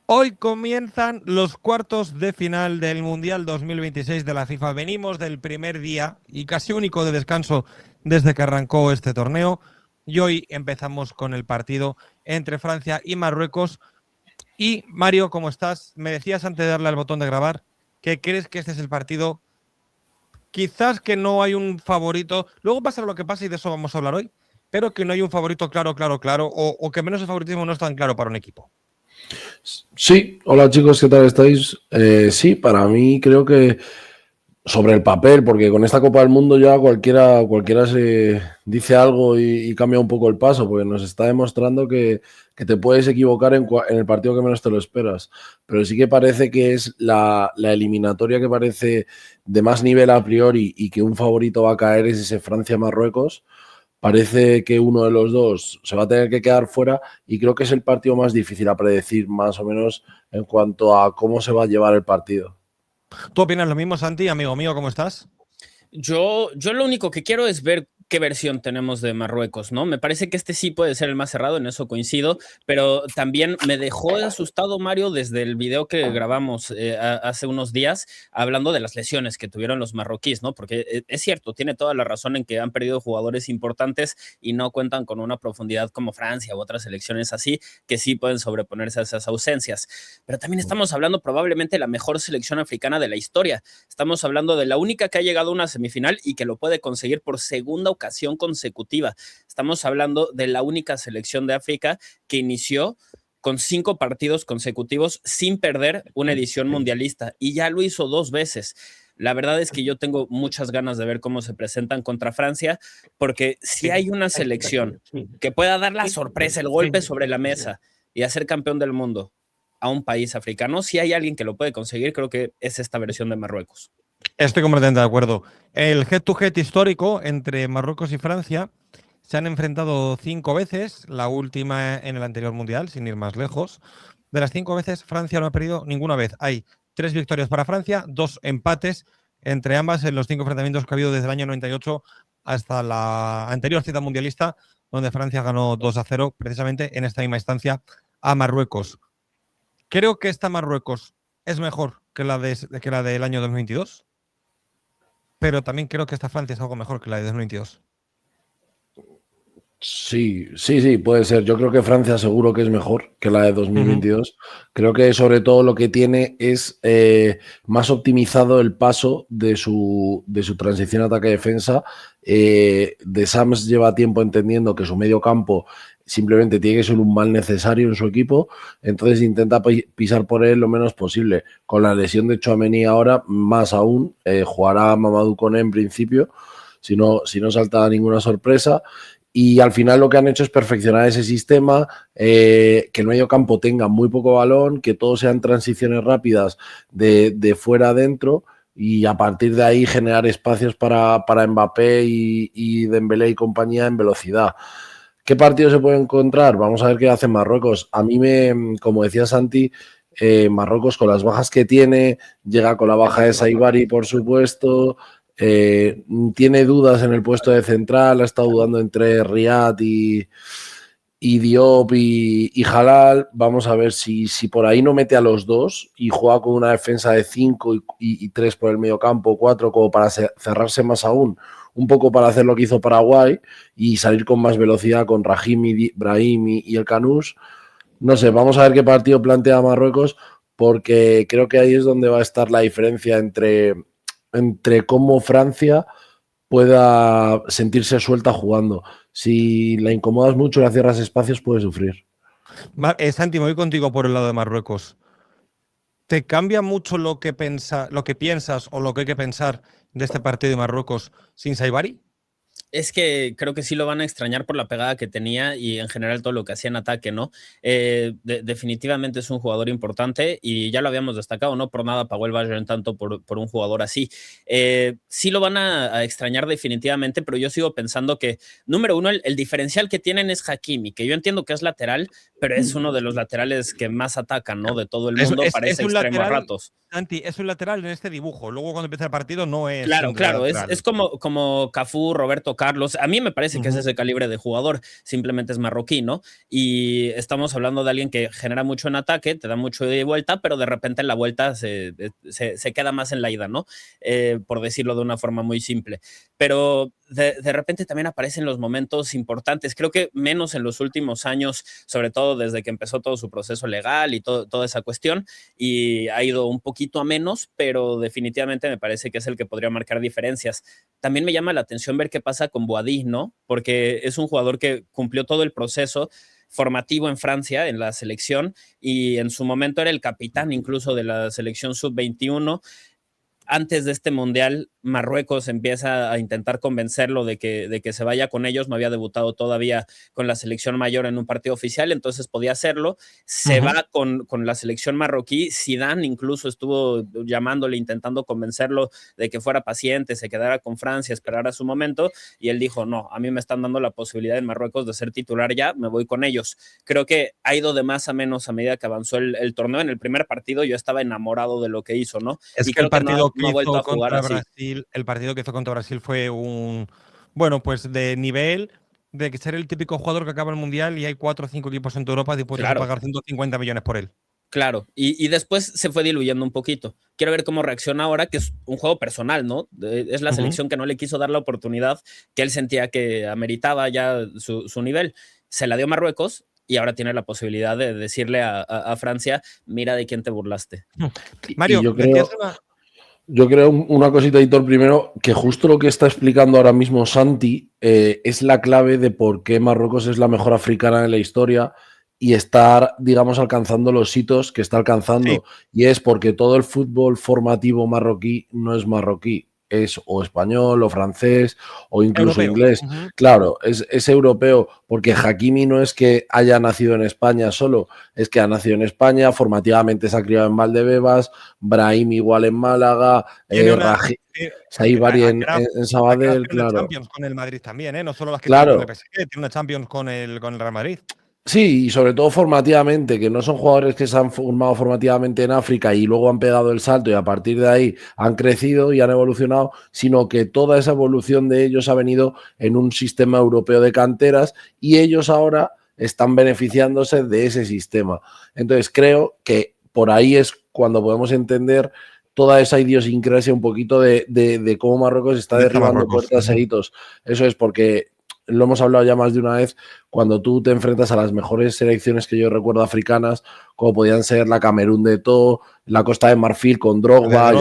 Hoy comienzan los cuartos de final del Mundial 2026 de la FIFA. Venimos del primer día y casi único de descanso desde que arrancó este torneo. Y hoy empezamos con el partido entre Francia y Marruecos. Y Mario, ¿cómo estás? Me decías antes de darle al botón de grabar que crees que este es el partido. Quizás que no hay un favorito. Luego pasará lo que pase y de eso vamos a hablar hoy. Pero que no hay un favorito claro, o que menos el favoritismo no es tan claro para un equipo. Sí, hola chicos, ¿qué tal estáis? Sí, para mí creo que sobre el papel, porque con esta Copa del Mundo ya cualquiera se dice algo y cambia un poco el paso, porque nos está demostrando que te puedes equivocar en el partido que menos te lo esperas. Pero sí que parece que es la eliminatoria que parece de más nivel a priori y que un favorito va a caer es ese Francia-Marruecos. Parece que uno de los dos se va a tener que quedar fuera y creo que es el partido más difícil a predecir, más o menos, en cuanto a cómo se va a llevar el partido. ¿Tú opinas lo mismo, Santi, amigo mío? ¿Cómo estás? Yo lo único que quiero es ver qué versión tenemos de Marruecos, ¿no? Me parece que este sí puede ser el más cerrado, en eso coincido, pero también me dejó asustado Mario desde el video que grabamos hace unos días, hablando de las lesiones que tuvieron los marroquíes, ¿no? Porque es cierto, tiene toda la razón en que han perdido jugadores importantes y no cuentan con una profundidad como Francia u otras selecciones así, que sí pueden sobreponerse a esas ausencias. Pero también estamos hablando probablemente de la mejor selección africana de la historia. Estamos hablando de la única que ha llegado a una semifinal y que lo puede conseguir por segunda ocasión consecutiva. Estamos hablando de la única selección de África que inició con 5 partidos consecutivos sin perder una edición mundialista y ya lo hizo 2 veces. La verdad es que yo tengo muchas ganas de ver cómo se presentan contra Francia, porque si hay una selección que pueda dar la sorpresa, el golpe sobre la mesa y hacer campeón del mundo a un país africano, si hay alguien que lo puede conseguir, creo que es esta versión de Marruecos. Estoy completamente de acuerdo. El head-to-head histórico entre Marruecos y Francia se han enfrentado 5 veces, la última en el anterior mundial, sin ir más lejos. De las 5 veces, Francia no ha perdido ninguna vez. Hay 3 victorias para Francia, 2 empates entre ambas en los 5 enfrentamientos que ha habido desde el año 98 hasta la anterior cita mundialista, donde Francia ganó 2-0, precisamente en esta misma instancia, a Marruecos. Creo que esta Marruecos es mejor que la del año 2022. Pero también creo que esta Francia es algo mejor que la de 2022. Sí, puede ser. Yo creo que Francia seguro que es mejor que la de 2022. Creo que sobre todo lo que tiene es más optimizado el paso de su transición ataque-defensa. De Sams lleva tiempo entendiendo que su medio campo simplemente tiene que ser un mal necesario en su equipo, entonces intenta pisar por él lo menos posible. Con la lesión de Tchouaméni ahora, más aún, jugará Mamadou Koné en principio, si no salta ninguna sorpresa. Y al final lo que han hecho es perfeccionar ese sistema, que el medio campo tenga muy poco balón, que todo sean transiciones rápidas de fuera a dentro y a partir de ahí generar espacios para Mbappé y Dembélé y compañía en velocidad. ¿Qué partido se puede encontrar? Vamos a ver qué hace Marruecos. A mí como decía Santi, Marruecos con las bajas que tiene, llega con la baja de Saibari, por supuesto, tiene dudas en el puesto de central, ha estado dudando entre Riyad y Diop y Halal. Vamos a ver si por ahí no mete a los dos y juega con una defensa de 5 y 3 por el medio campo, 4, como para cerrarse más aún, un poco para hacer lo que hizo Paraguay y salir con más velocidad con Rahimi, Brahimi y el Canús. No sé, vamos a ver qué partido plantea Marruecos, porque creo que ahí es donde va a estar la diferencia entre cómo Francia pueda sentirse suelta jugando. Si la incomodas mucho y la cierras espacios, puede sufrir. Santi, me voy contigo por el lado de Marruecos. ¿Te cambia mucho lo que piensas o lo que hay que pensar de este partido de Marruecos sin Saibari? Es que creo que sí lo van a extrañar por la pegada que tenía y en general todo lo que hacía en ataque, ¿no? Definitivamente es un jugador importante y ya lo habíamos destacado, no por nada pagó el Bayern tanto por un jugador así. Sí lo van a extrañar definitivamente, pero yo sigo pensando que, número uno, el diferencial que tienen es Hakimi, que yo entiendo que es lateral, pero es uno de los laterales que más atacan, ¿no? De todo el mundo, parece extremo a ratos. Santi, es un lateral en este dibujo. Luego, cuando empieza el partido, no es. Claro, es como Cafú, Roberto Carlos. A mí me parece que es ese calibre de jugador, simplemente es marroquí, ¿no? Y estamos hablando de alguien que genera mucho en ataque, te da mucho de vuelta, pero de repente en la vuelta se queda más en la ida, ¿no? Por decirlo de una forma muy simple. Pero de repente también aparecen los momentos importantes, creo que menos en los últimos años, sobre todo desde que empezó todo su proceso legal y toda esa cuestión, y ha ido un poquito a menos, pero definitivamente me parece que es el que podría marcar diferencias. También me llama la atención ver qué pasa con Boadí, ¿no? Porque es un jugador que cumplió todo el proceso formativo en Francia, en la selección, y en su momento era el capitán incluso de la selección sub-21. Antes de este mundial, Marruecos empieza a intentar convencerlo de que se vaya con ellos. No había debutado todavía con la selección mayor en un partido oficial, entonces podía hacerlo. Se va con la selección marroquí. Zidane incluso estuvo llamándole, intentando convencerlo de que fuera paciente, se quedara con Francia, esperara su momento, y él dijo, no, a mí me están dando la posibilidad en Marruecos de ser titular ya, me voy con ellos. Creo que ha ido de más a menos a medida que avanzó el torneo. En el primer partido yo estaba enamorado de lo que hizo, ¿no? Es y que el creo que partido no ha vuelto a jugar así. el partido que hizo contra Brasil fue bueno, pues de nivel de ser el típico jugador que acaba el Mundial y hay 4 o 5 equipos en toda Europa dispuestos a pagar 150 millones por él. Claro, y después se fue diluyendo un poquito. Quiero ver cómo reacciona ahora, que es un juego personal, ¿no? Es la selección que no le quiso dar la oportunidad que él sentía que ameritaba ya su nivel. Se la dio Marruecos y ahora tiene la posibilidad de decirle a Francia, mira de quién te burlaste. Mario, yo creo una cosita, Hitor, primero, que justo lo que está explicando ahora mismo Santi es la clave de por qué Marruecos es la mejor africana de la historia y estar, digamos, alcanzando los hitos que está alcanzando. Sí. Y es porque todo el fútbol formativo marroquí no es marroquí. Es o español, o francés, o incluso europeo. Inglés. Claro, es europeo, porque Hakimi no es que haya nacido en España solo, es que ha nacido en España, formativamente se ha criado en Valdebebas, Brahim igual en Málaga, Saibari en Sabadell, claro. Champions con el Madrid también, ¿eh? No solo las que tiene con el PSG, tiene una Champions con el Real Madrid. Sí, y sobre todo formativamente, que no son jugadores que se han formado formativamente en África y luego han pegado el salto y a partir de ahí han crecido y han evolucionado, sino que toda esa evolución de ellos ha venido en un sistema europeo de canteras y ellos ahora están beneficiándose de ese sistema. Entonces creo que por ahí es cuando podemos entender toda esa idiosincrasia un poquito de cómo Marruecos está derribando puertas e hitos. Eso es porque lo hemos hablado ya más de una vez, cuando tú te enfrentas a las mejores selecciones que yo recuerdo africanas, como podían ser la Camerún de Eto'o, la Costa de Marfil con Drogba,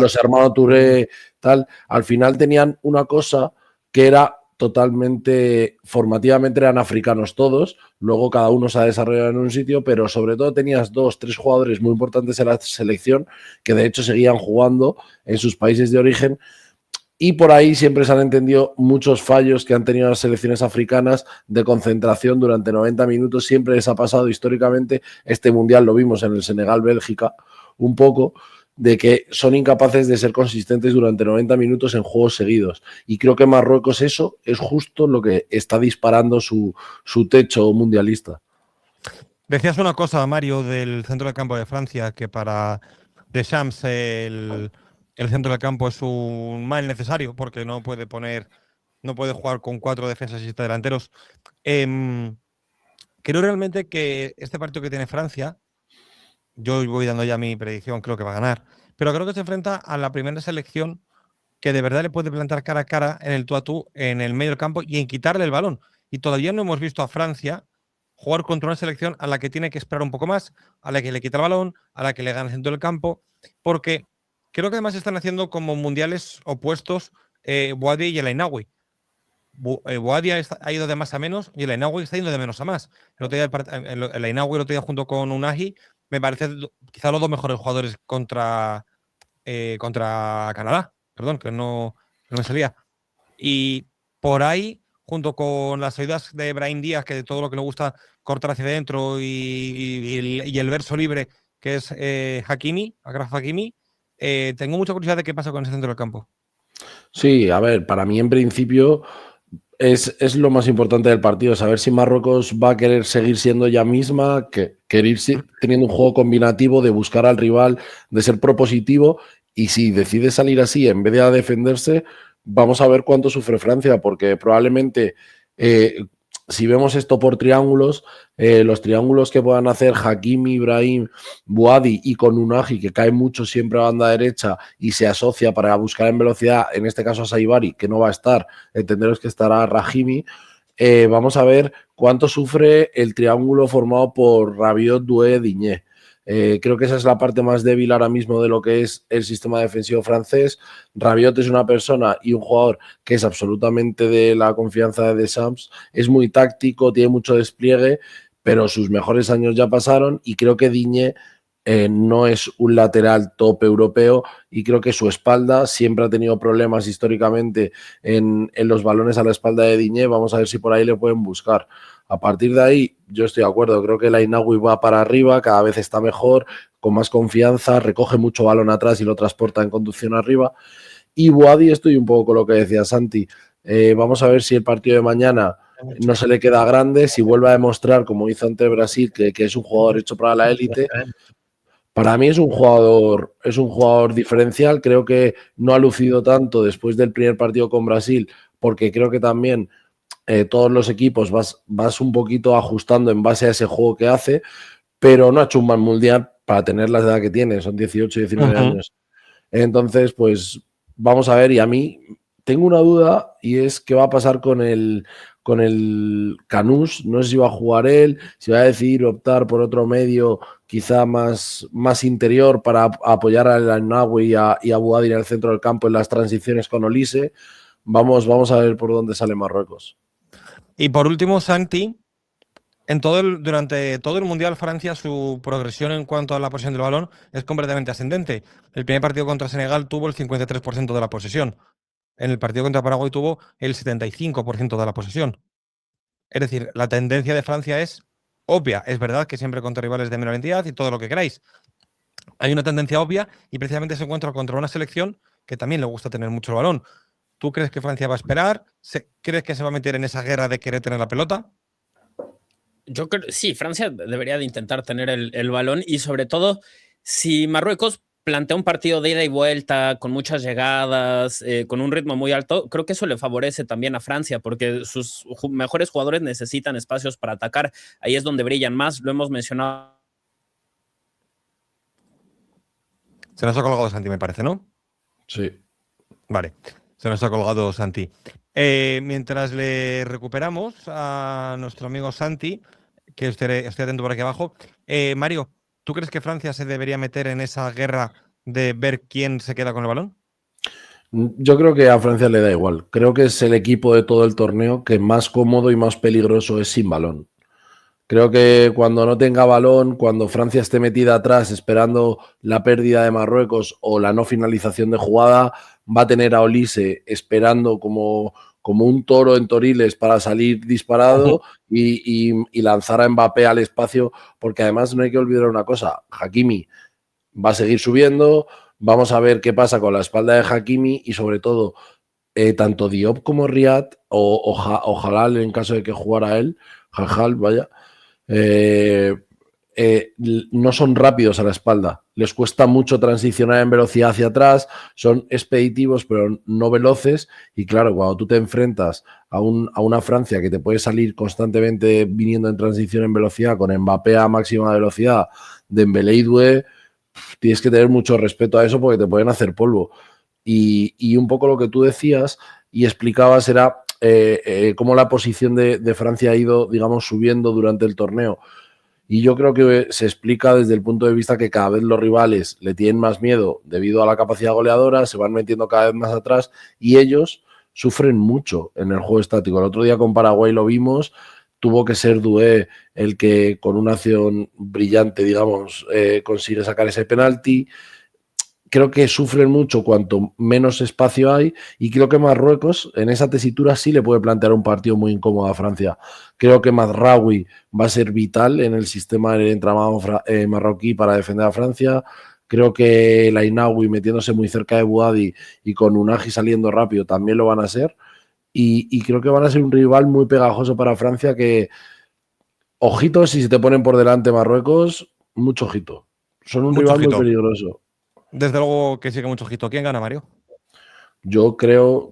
los hermanos Touré, tal, al final tenían una cosa que era totalmente, formativamente eran africanos todos, luego cada uno se ha desarrollado en un sitio, pero sobre todo tenías 2, 3 jugadores muy importantes en la selección que de hecho seguían jugando en sus países de origen. Y por ahí siempre se han entendido muchos fallos que han tenido las selecciones africanas de concentración durante 90 minutos. Siempre les ha pasado históricamente, este mundial lo vimos en el Senegal-Bélgica, un poco, de que son incapaces de ser consistentes durante 90 minutos en juegos seguidos. Y creo que Marruecos eso es justo lo que está disparando su techo mundialista. Decías una cosa, Mario, del centro del campo de Francia, que para Deschamps el centro del campo es un mal necesario porque no puede jugar con 4 defensas y 7 delanteros. Creo realmente que este partido que tiene Francia, yo voy dando ya mi predicción, creo que va a ganar, pero creo que se enfrenta a la primera selección que de verdad le puede plantar cara a cara en el tú a tú, en el medio del campo y en quitarle el balón. Y todavía no hemos visto a Francia jugar contra una selección a la que tiene que esperar un poco más, a la que le quita el balón, a la que le gana el centro del campo, porque creo que además están haciendo como mundiales opuestos Boadi y el Ainaoui. Boadi ha ido de más a menos y el Ainaoui está yendo de menos a más. El Ainaoui el otro día junto con Unai me parece quizá los 2 mejores jugadores contra Canadá. Perdón, que no me salía. Y por ahí, junto con las ayudas de Brahim Díaz, que de todo lo que le gusta cortar hacia adentro y el verso libre, que es Hakimi, Achraf Hakimi, tengo mucha curiosidad de qué pasa con ese centro del campo. Sí, a ver, para mí en principio es lo más importante del partido, saber si Marruecos va a querer seguir siendo ella misma, querer teniendo un juego combinativo, de buscar al rival, de ser propositivo, y si decide salir así en vez de a defenderse, vamos a ver cuánto sufre Francia, porque probablemente si vemos esto por triángulos, los triángulos que puedan hacer Hakimi, Ibrahim, Buadi y con Unagi, que cae mucho siempre a banda derecha y se asocia para buscar en velocidad, en este caso a Saibari, que no va a estar, entenderos que estará Rahimi. Vamos a ver cuánto sufre el triángulo formado por Rabiot, Doué, Digne. Creo que esa es la parte más débil ahora mismo de lo que es el sistema defensivo francés. Rabiot es una persona y un jugador que es absolutamente de la confianza de Deschamps, es muy táctico, tiene mucho despliegue, pero sus mejores años ya pasaron y creo que Digne no es un lateral top europeo y creo que su espalda siempre ha tenido problemas históricamente en los balones a la espalda de Digne. Vamos a ver si por ahí le pueden buscar. A partir de ahí, yo estoy de acuerdo, creo que el Ainawi va para arriba, cada vez está mejor, con más confianza, recoge mucho balón atrás y lo transporta en conducción arriba. Y Buadi, estoy un poco con lo que decía Santi. Vamos a ver si el partido de mañana no se le queda grande, si vuelve a demostrar, como hizo ante Brasil, que es un jugador hecho para la élite. Para mí es un jugador diferencial. Creo que no ha lucido tanto después del primer partido con Brasil, porque creo que también todos los equipos vas un poquito ajustando en base a ese juego que hace, pero no ha hecho un mal mundial para tener la edad que tiene, son 18, 19 años. Entonces, pues vamos a ver, y a mí tengo una duda y es qué va a pasar con el Canús. No sé si va a jugar él, si va a decidir optar por otro medio quizá más interior para apoyar al Nahui y a Buadi en el centro del campo en las transiciones con Olise. Vamos a ver por dónde sale Marruecos. Y por último, Santi, durante todo el Mundial, Francia, su progresión en cuanto a la posesión del balón es completamente ascendente. El primer partido contra Senegal tuvo el 53% de la posesión. En el partido contra Paraguay tuvo el 75% de la posesión. Es decir, la tendencia de Francia es obvia. Es verdad que siempre contra rivales de menor entidad y todo lo que queráis. Hay una tendencia obvia y precisamente se encuentra contra una selección que también le gusta tener mucho el balón. ¿Tú crees que Francia va a esperar? ¿Crees que se va a meter en esa guerra de querer tener la pelota? Yo creo, sí, Francia debería de intentar tener el balón y sobre todo si Marruecos plantea un partido de ida y vuelta con muchas llegadas, con un ritmo muy alto, creo que eso le favorece también a Francia porque sus mejores jugadores necesitan espacios para atacar. Ahí es donde brillan más, lo hemos mencionado. Se nos ha colgado Santi, me parece, ¿no? Sí. Vale, se nos ha colgado Santi. Mientras le recuperamos a nuestro amigo Santi, que estoy atento por aquí abajo. Mario, ¿tú crees que Francia se debería meter en esa guerra de ver quién se queda con el balón? Yo creo que a Francia le da igual. Creo que es el equipo de todo el torneo que más cómodo y más peligroso es sin balón. Creo que cuando no tenga balón, cuando Francia esté metida atrás esperando la pérdida de Marruecos o la no finalización de jugada, va a tener a Olise esperando como un toro en Toriles para salir disparado y lanzar a Mbappé al espacio, porque además no hay que olvidar una cosa, Hakimi va a seguir subiendo, vamos a ver qué pasa con la espalda de Hakimi y sobre todo tanto Diop como Riyad o Halal en caso de que jugara él, Halal, vaya, no son rápidos a la espalda. Les cuesta mucho transicionar en velocidad hacia atrás, son expeditivos pero no veloces y claro, cuando tú te enfrentas a una Francia que te puede salir constantemente viniendo en transición en velocidad con Mbappé a máxima velocidad, Dembélé y Doué, tienes que tener mucho respeto a eso porque te pueden hacer polvo. Y un poco lo que tú decías y explicabas era cómo la posición de Francia ha ido, digamos, subiendo durante el torneo. Y yo creo que se explica desde el punto de vista que cada vez los rivales le tienen más miedo debido a la capacidad goleadora, se van metiendo cada vez más atrás y ellos sufren mucho en el juego estático. El otro día con Paraguay lo vimos, tuvo que ser Doué el que con una acción brillante, digamos, consigue sacar ese penalti. Creo que sufren mucho cuanto menos espacio hay y creo que Marruecos en esa tesitura sí le puede plantear un partido muy incómodo a Francia. Creo que Mazraoui va a ser vital en el sistema del entramado marroquí para defender a Francia. Creo que el Ainaoui metiéndose muy cerca de Buadi y con Unagi saliendo rápido también lo van a ser. Y creo que van a ser un rival muy pegajoso para Francia que, ojito, si se te ponen por delante Marruecos, mucho ojito. Son un Mucho rival ojito. muy peligroso. Desde luego que sí que mucho ojito. ¿Quién gana, Mario? Yo creo,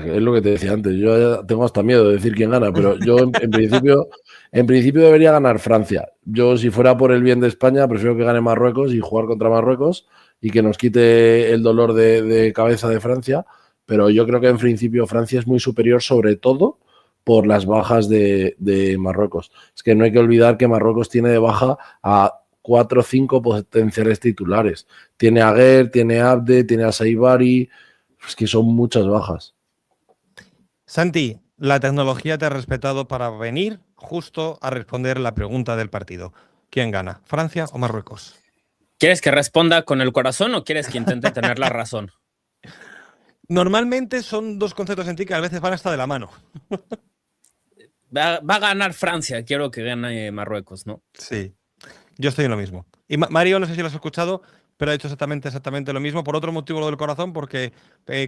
es lo que te decía antes, yo ya tengo hasta miedo de decir quién gana, pero yo en principio debería ganar Francia. Yo, si fuera por el bien de España, prefiero que gane Marruecos y jugar contra Marruecos y que nos quite el dolor de cabeza de Francia, pero yo creo que en principio Francia es muy superior, sobre todo por las bajas de Marruecos. Es que no hay que olvidar que Marruecos tiene de baja a 4 o 5 potenciales titulares. Tiene a Guer, tiene a Abde, tiene a Saibari. Es que son muchas bajas. Santi, la tecnología te ha respetado para venir justo a responder la pregunta del partido. ¿Quién gana, Francia o Marruecos? ¿Quieres que responda con el corazón o quieres que intente tener la razón? Normalmente son dos conceptos en ti que a veces van hasta de la mano. Va a ganar Francia, quiero que gane Marruecos, ¿no? Sí, yo estoy en lo mismo. Y Mario, no sé si lo has escuchado, pero ha dicho exactamente lo mismo. Por otro motivo, lo del corazón, porque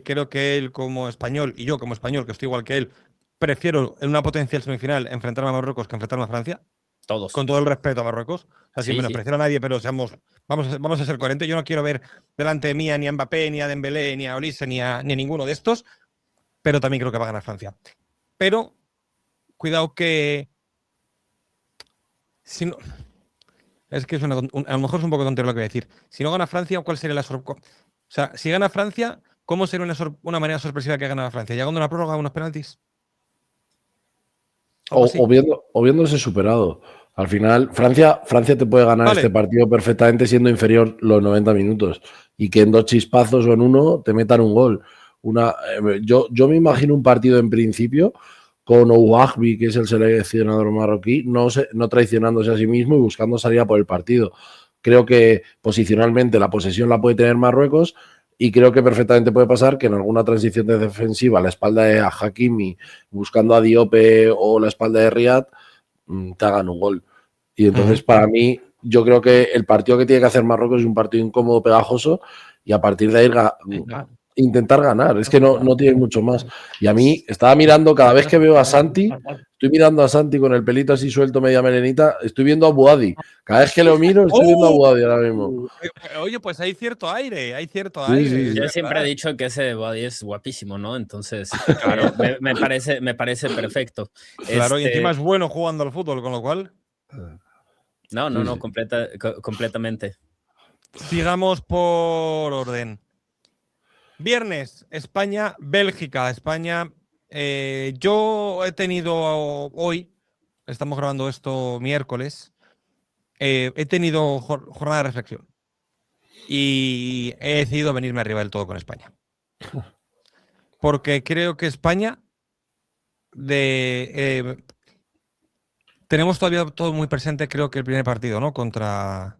creo que él como español, y yo como español, que estoy igual que él, prefiero en una potencial semifinal enfrentarme a Marruecos que enfrentarme a Francia. Todos. Con todo el respeto a Marruecos. O sea, sin Sí, menospreciar a nadie, pero vamos a ser coherentes. Yo no quiero ver delante de mí ni a Mbappé, ni a Dembélé, ni a Olise, ni a ninguno de estos, pero también creo que va a ganar Francia. Pero cuidado que si no, es que es a lo mejor es un poco tonto lo que voy a decir. Si no gana Francia, ¿cuál sería la sorpresa? O sea, si gana Francia, ¿cómo sería una manera sorpresiva que gane Francia? ¿Llegando a una prórroga, a unos penaltis? O viéndose superado. Al final, Francia te puede ganar este partido perfectamente siendo inferior los 90 minutos y que en 2 chispazos o en uno te metan un gol. Yo me imagino un partido en principio con Ouahbi, que es el seleccionador marroquí, no traicionándose a sí mismo y buscando salida por el partido. Creo que posicionalmente la posesión la puede tener Marruecos y creo que perfectamente puede pasar que en alguna transición de defensiva a la espalda de Hakimi, buscando a Diope o la espalda de Riyad, te hagan un gol. Y entonces, para mí, yo creo que el partido que tiene que hacer Marruecos es un partido incómodo, pegajoso, y a partir de ahí intentar ganar. Es que no tiene mucho más. Y a mí, estaba mirando, cada vez que veo a Santi, estoy mirando a Santi con el pelito así suelto, media melenita, estoy viendo a Buadi. Cada vez que lo miro, estoy viendo a Buadi ahora mismo. Oye, pues hay cierto aire, Sí. Yo siempre he dicho que ese de Buadi es guapísimo, ¿no? Entonces, claro, me parece perfecto. Claro, y encima es bueno jugando al fútbol, con lo cual. No, completamente. Sigamos por orden. Viernes, España, Bélgica. España. Yo he tenido hoy, estamos grabando esto miércoles, he tenido jornada de reflexión. Y he decidido venirme arriba del todo con España. Porque creo que España tenemos todavía todo muy presente, creo que el primer partido, ¿no? Contra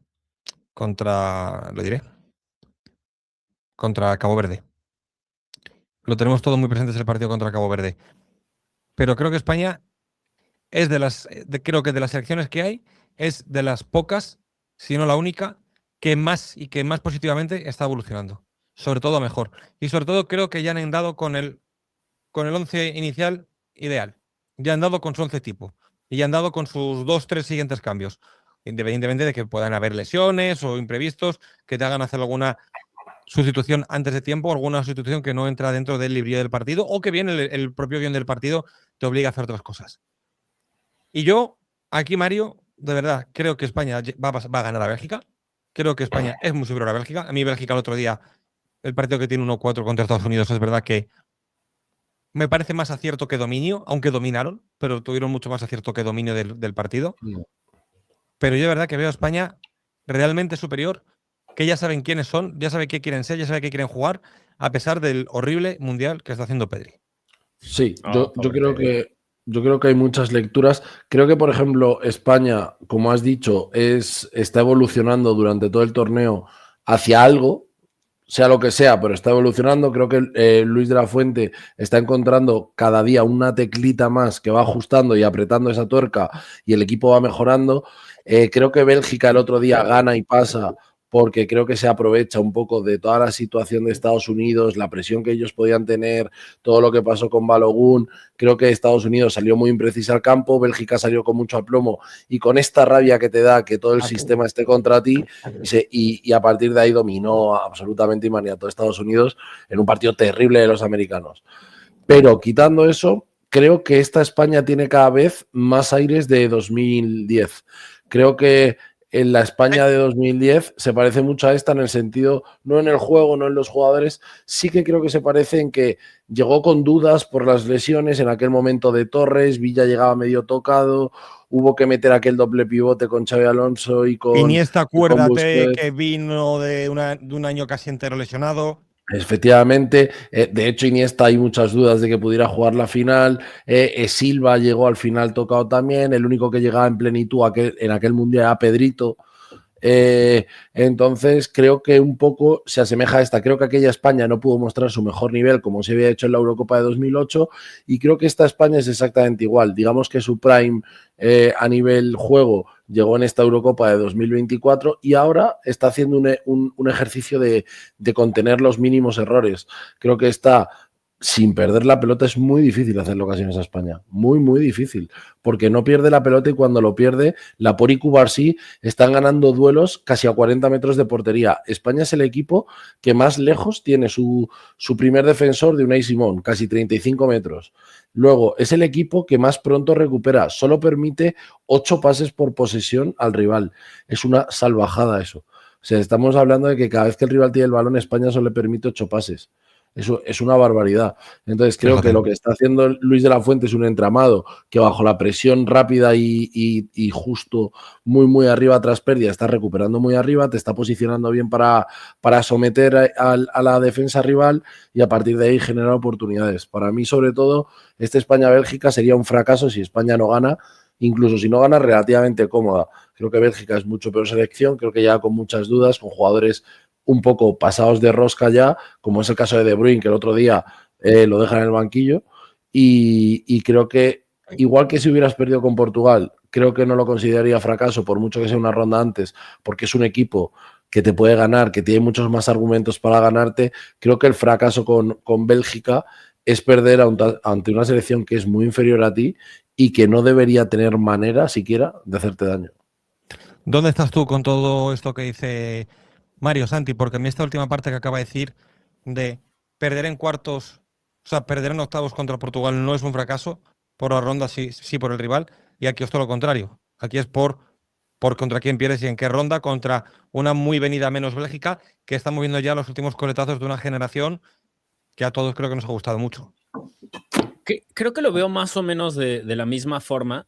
lo diré, contra Cabo Verde. Lo tenemos todo muy presente, es el partido contra Cabo Verde. Pero creo que España es creo que de las selecciones que hay, es de las pocas, si no la única, que más positivamente está evolucionando. Sobre todo a mejor. Y sobre todo creo que ya han dado con el 11 inicial ideal. Ya han dado con su 11 tipo. Y ya han dado con sus 2-3 siguientes cambios. Independientemente de que puedan haber lesiones o imprevistos que te hagan hacer alguna sustitución antes de tiempo, alguna sustitución que no entra dentro del librillo del partido o que bien el propio guión del partido te obliga a hacer otras cosas. Y yo, aquí, Mario, de verdad, creo que España va a ganar a Bélgica. Creo que España es muy superior a Bélgica. A mí Bélgica el otro día, el partido que tiene 1-4 contra Estados Unidos, es verdad que me parece más acierto que dominio, aunque dominaron, pero tuvieron mucho más acierto que dominio del partido. Pero yo de verdad que veo a España realmente superior, que ya saben quiénes son, ya saben qué quieren ser, ya saben qué quieren jugar, a pesar del horrible mundial que está haciendo Pedri. Sí, yo creo que hay muchas lecturas. Creo que, por ejemplo, España, como has dicho, está evolucionando durante todo el torneo hacia algo, sea lo que sea, pero está evolucionando. Creo que Luis de la Fuente está encontrando cada día una teclita más que va ajustando y apretando esa tuerca y el equipo va mejorando. Creo que Bélgica el otro día gana y pasa porque creo que se aprovecha un poco de toda la situación de Estados Unidos, la presión que ellos podían tener, todo lo que pasó con Balogun. Creo que Estados Unidos salió muy imprecisa al campo, Bélgica salió con mucho aplomo y con esta rabia que te da que todo el sistema esté contra ti, y a partir de ahí dominó absolutamente y maniató a Estados Unidos en un partido terrible de los americanos. Pero quitando eso, creo que esta España tiene cada vez más aires de 2010. Creo que en la España de 2010 se parece mucho a esta en el sentido, no en el juego, no en los jugadores, sí que creo que se parece en que llegó con dudas por las lesiones en aquel momento de Torres, Villa llegaba medio tocado, hubo que meter aquel doble pivote con Xabi Alonso y con Iniesta, acuérdate Busquets. que vino de un año casi entero lesionado. Efectivamente, de hecho Iniesta hay muchas dudas de que pudiera jugar la final, Silva llegó al final tocado también, el único que llegaba en plenitud en aquel mundial era Pedrito. Entonces creo que un poco se asemeja a esta. Creo que aquella España no pudo mostrar su mejor nivel como se había hecho en la Eurocopa de 2008 y creo que esta España es exactamente igual. Digamos que su prime a nivel juego llegó en esta Eurocopa de 2024 y ahora está haciendo un ejercicio de contener los mínimos errores. Creo que está sin perder la pelota. Es muy difícil hacerlo ocasiones a España, muy, muy difícil, porque no pierde la pelota y cuando lo pierde, Laporte y Cubarsí están ganando duelos casi a 40 metros de portería. España es el equipo que más lejos tiene su primer defensor de Unai Simón, casi 35 metros. Luego, es el equipo que más pronto recupera, solo permite 8 pases por posesión al rival. Es una salvajada eso. O sea, estamos hablando de que cada vez que el rival tiene el balón, España solo le permite 8 pases. Eso es una barbaridad. Entonces creo que lo que está haciendo Luis de la Fuente es un entramado que bajo la presión rápida y justo muy, muy arriba tras pérdida está recuperando muy arriba, te está posicionando bien para someter a la defensa rival y a partir de ahí generar oportunidades. Para mí, sobre todo, este España-Bélgica sería un fracaso si España no gana, incluso si no gana relativamente cómoda. Creo que Bélgica es mucho peor selección, creo que ya con muchas dudas, con jugadores un poco pasados de rosca ya, como es el caso de Bruyne, que el otro día lo deja en el banquillo, y creo que, igual que si hubieras perdido con Portugal, creo que no lo consideraría fracaso, por mucho que sea una ronda antes, porque es un equipo que te puede ganar, que tiene muchos más argumentos para ganarte. Creo que el fracaso con Bélgica es perder ante una selección que es muy inferior a ti y que no debería tener manera siquiera de hacerte daño. ¿Dónde estás tú con todo esto que dice Mario, Santi? Porque a mí esta última parte que acaba de decir de perder en cuartos, o sea, perder en octavos contra Portugal no es un fracaso, por la ronda sí, sí por el rival, y aquí es todo lo contrario. Aquí es por contra quién pierdes y en qué ronda, contra una muy venida menos Bélgica, que estamos viendo ya los últimos coletazos de una generación que a todos creo que nos ha gustado mucho. Creo que lo veo más o menos de la misma forma.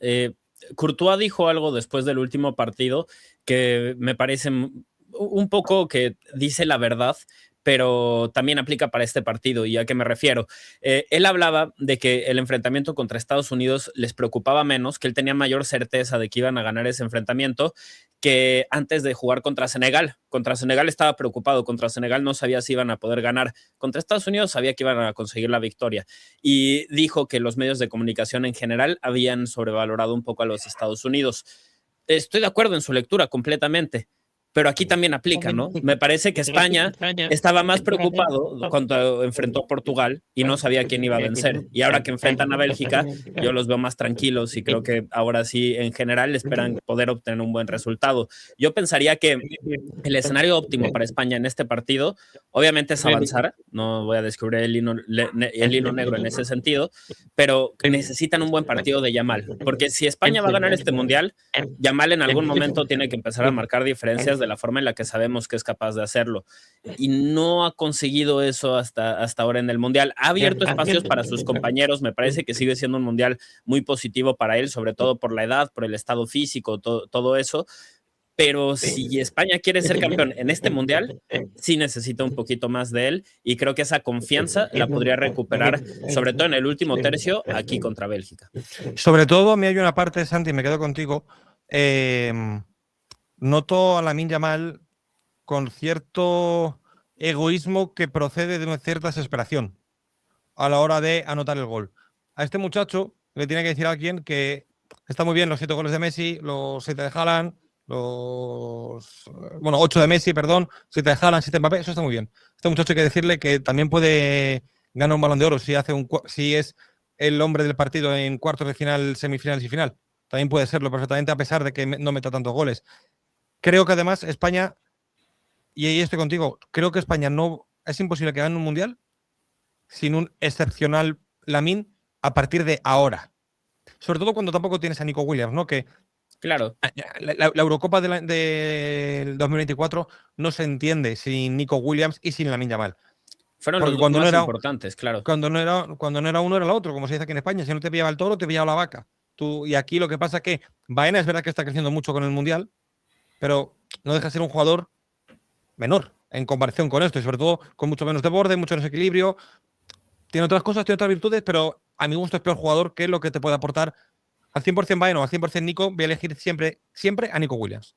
Courtois dijo algo después del último partido que me parece un poco que dice la verdad, pero también aplica para este partido. ¿Y a qué me refiero? Él hablaba de que el enfrentamiento contra Estados Unidos les preocupaba menos, que él tenía mayor certeza de que iban a ganar ese enfrentamiento que antes de jugar contra Senegal. Contra Senegal estaba preocupado, contra Senegal no sabía si iban a poder ganar. Contra Estados Unidos sabía que iban a conseguir la victoria. Y dijo que los medios de comunicación en general habían sobrevalorado un poco a los Estados Unidos. Estoy de acuerdo en su lectura completamente, pero aquí también aplica, ¿no? Me parece que España estaba más preocupado cuando enfrentó a Portugal y no sabía quién iba a vencer. Y ahora que enfrentan a Bélgica, yo los veo más tranquilos y creo que ahora sí, en general, esperan poder obtener un buen resultado. Yo pensaría que el escenario óptimo para España en este partido, obviamente, es avanzar. No voy a descubrir el hilo negro en ese sentido, pero necesitan un buen partido de Yamal, porque si España va a ganar este mundial, Yamal en algún momento tiene que empezar a marcar diferencias de la forma en la que sabemos que es capaz de hacerlo. Y no ha conseguido eso hasta ahora en el mundial. Ha abierto espacios para sus compañeros. Me parece que sigue siendo un mundial muy positivo para él, sobre todo por la edad, por el estado físico, todo eso. Pero si España quiere ser campeón en este mundial, sí necesita un poquito más de él y creo que esa confianza la podría recuperar, sobre todo en el último tercio, aquí contra Bélgica. Sobre todo, a mí hay una parte, Santi, me quedo contigo. Noto a Lamine Yamal con cierto egoísmo que procede de una cierta desesperación a la hora de anotar el gol. A este muchacho le tiene que decir a alguien que está muy bien los 7 goles de Messi, los 7 de Haaland, Bueno, 8 de Messi, perdón, 7 de Haaland, 7 de Mbappé, eso está muy bien. Este muchacho hay que decirle que también puede ganar un Balón de Oro si es el hombre del partido en cuartos de final, semifinales y final. También puede serlo perfectamente, a pesar de que no meta tantos goles. Creo que además España, y ahí estoy contigo, creo que España no es imposible que gane un mundial sin un excepcional Lamine a partir de ahora. Sobre todo cuando tampoco tienes a Nico Williams, ¿no? Que Claro. la Eurocopa del 2024 no se entiende sin Nico Williams y sin Lamine Yamal. Fueron Porque los dos cuando más no era, importantes, claro. cuando no era uno, era el otro, como se dice aquí en España. Si no te pillaba el toro, te pillaba la vaca. Y aquí lo que pasa es que Baena es verdad que está creciendo mucho con el Mundial, pero no deja de ser un jugador menor en comparación con esto, y sobre todo con mucho menos de borde, mucho menos equilibrio. Tiene otras cosas, tiene otras virtudes, pero a mi gusto es peor jugador que lo que te puede aportar al 100% Baena o al 100% Nico. Voy a elegir siempre a Nico Williams.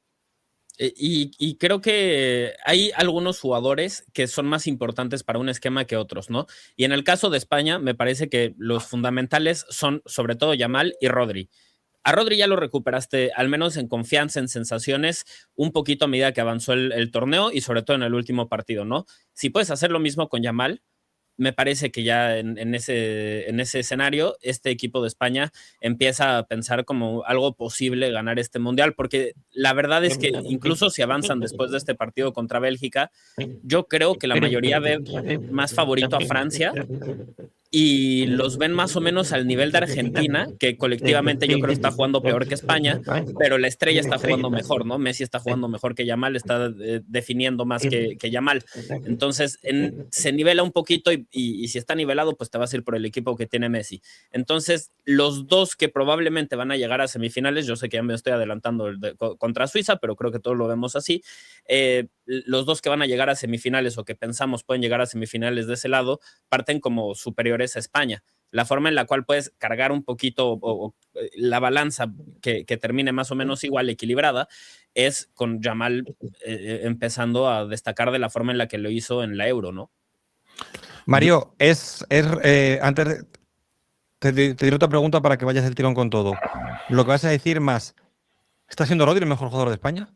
Y creo que hay algunos jugadores que son más importantes para un esquema que otros, ¿no? Y en el caso de España, me parece que los fundamentales son sobre todo Yamal y Rodri. A Rodri ya lo recuperaste, al menos en confianza, en sensaciones, un poquito a medida que avanzó el torneo y sobre todo en el último partido, ¿no? Si puedes hacer lo mismo con Yamal, me parece que ya en ese escenario, este equipo de España empieza a pensar como algo posible ganar este mundial, porque la verdad es que incluso si avanzan después de este partido contra Bélgica, yo creo que la mayoría ve más favorito a Francia y los ven más o menos al nivel de Argentina, que colectivamente yo creo está jugando peor que España, pero la estrella está jugando mejor, ¿no? Messi está jugando mejor que Yamal, está definiendo más que Yamal. Entonces, se nivela un poquito y si está nivelado, pues te vas a ir por el equipo que tiene Messi. Entonces, los dos que probablemente van a llegar a semifinales, yo sé que ya me estoy adelantando contra Suiza, pero creo que todos lo vemos así, los dos que van a llegar a semifinales o que pensamos pueden llegar a semifinales de ese lado, parten como superiores a España. La forma en la cual puedes cargar un poquito o la balanza que termine más o menos igual, equilibrada, es con Yamal empezando a destacar de la forma en la que lo hizo en la Euro, ¿no? Mario, antes te diré otra pregunta para que vayas del tirón con todo. Lo que vas a decir más, ¿está siendo Rodri el mejor jugador de España?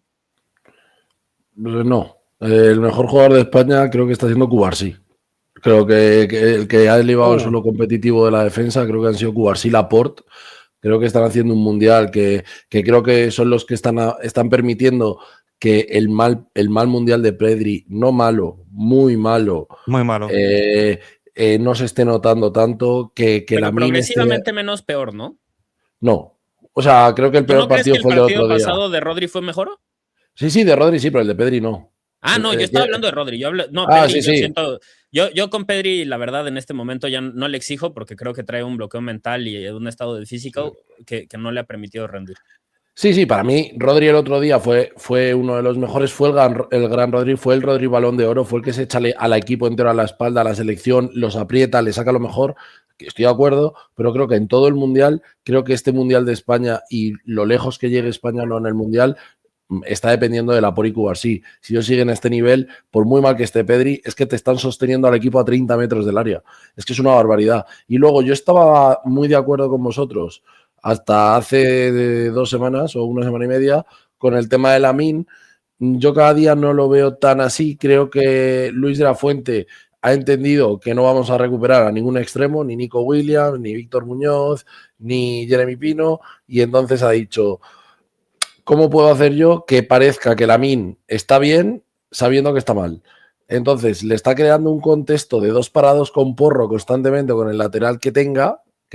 No. El mejor jugador de España creo que está siendo Cubarsí. Creo que el que ha elevado el suelo competitivo de la defensa, creo que han sido Cubarsí y Laporte. Creo que están haciendo un mundial que creo que son los que están permitiendo que el mal mundial de Pedri, no malo, muy malo, muy malo, no se esté notando tanto, pero la progresivamente menos peor, ¿no? No. O sea, creo que el peor partido fue el de otro día. ¿El partido pasado de Rodri fue mejor? Sí, de Rodri sí, pero el de Pedri no. No, yo estaba hablando de Rodri. Pedri, sí. Yo con Pedri, la verdad, en este momento ya no le exijo porque creo que trae un bloqueo mental y un estado de físico que no le ha permitido rendir. Sí, para mí Rodri el otro día fue uno de los mejores, fue el gran Rodri, fue el Rodri Balón de Oro, fue el que se echa al equipo entero a la espalda, a la selección, los aprieta, le saca lo mejor, estoy de acuerdo, pero creo que en todo el Mundial, creo que este Mundial de España y lo lejos que llegue España no en el Mundial, está dependiendo de Laporte y Cubarsí. Si ellos siguen a este nivel, por muy mal que esté Pedri, es que te están sosteniendo al equipo a 30 metros del área. Es que es una barbaridad. Y luego yo estaba muy de acuerdo con vosotros hasta hace 2 semanas o 1 semana y media con el tema de Lamine. Yo cada día no lo veo tan así. Creo que Luis de la Fuente ha entendido que no vamos a recuperar a ningún extremo, ni Nico Williams, ni Víctor Muñoz, ni Jeremy Pino, y entonces ha dicho: ¿cómo puedo hacer yo que parezca que Lamine está bien sabiendo que está mal? Entonces le está creando un contexto de 2 parados con Porro constantemente con el lateral que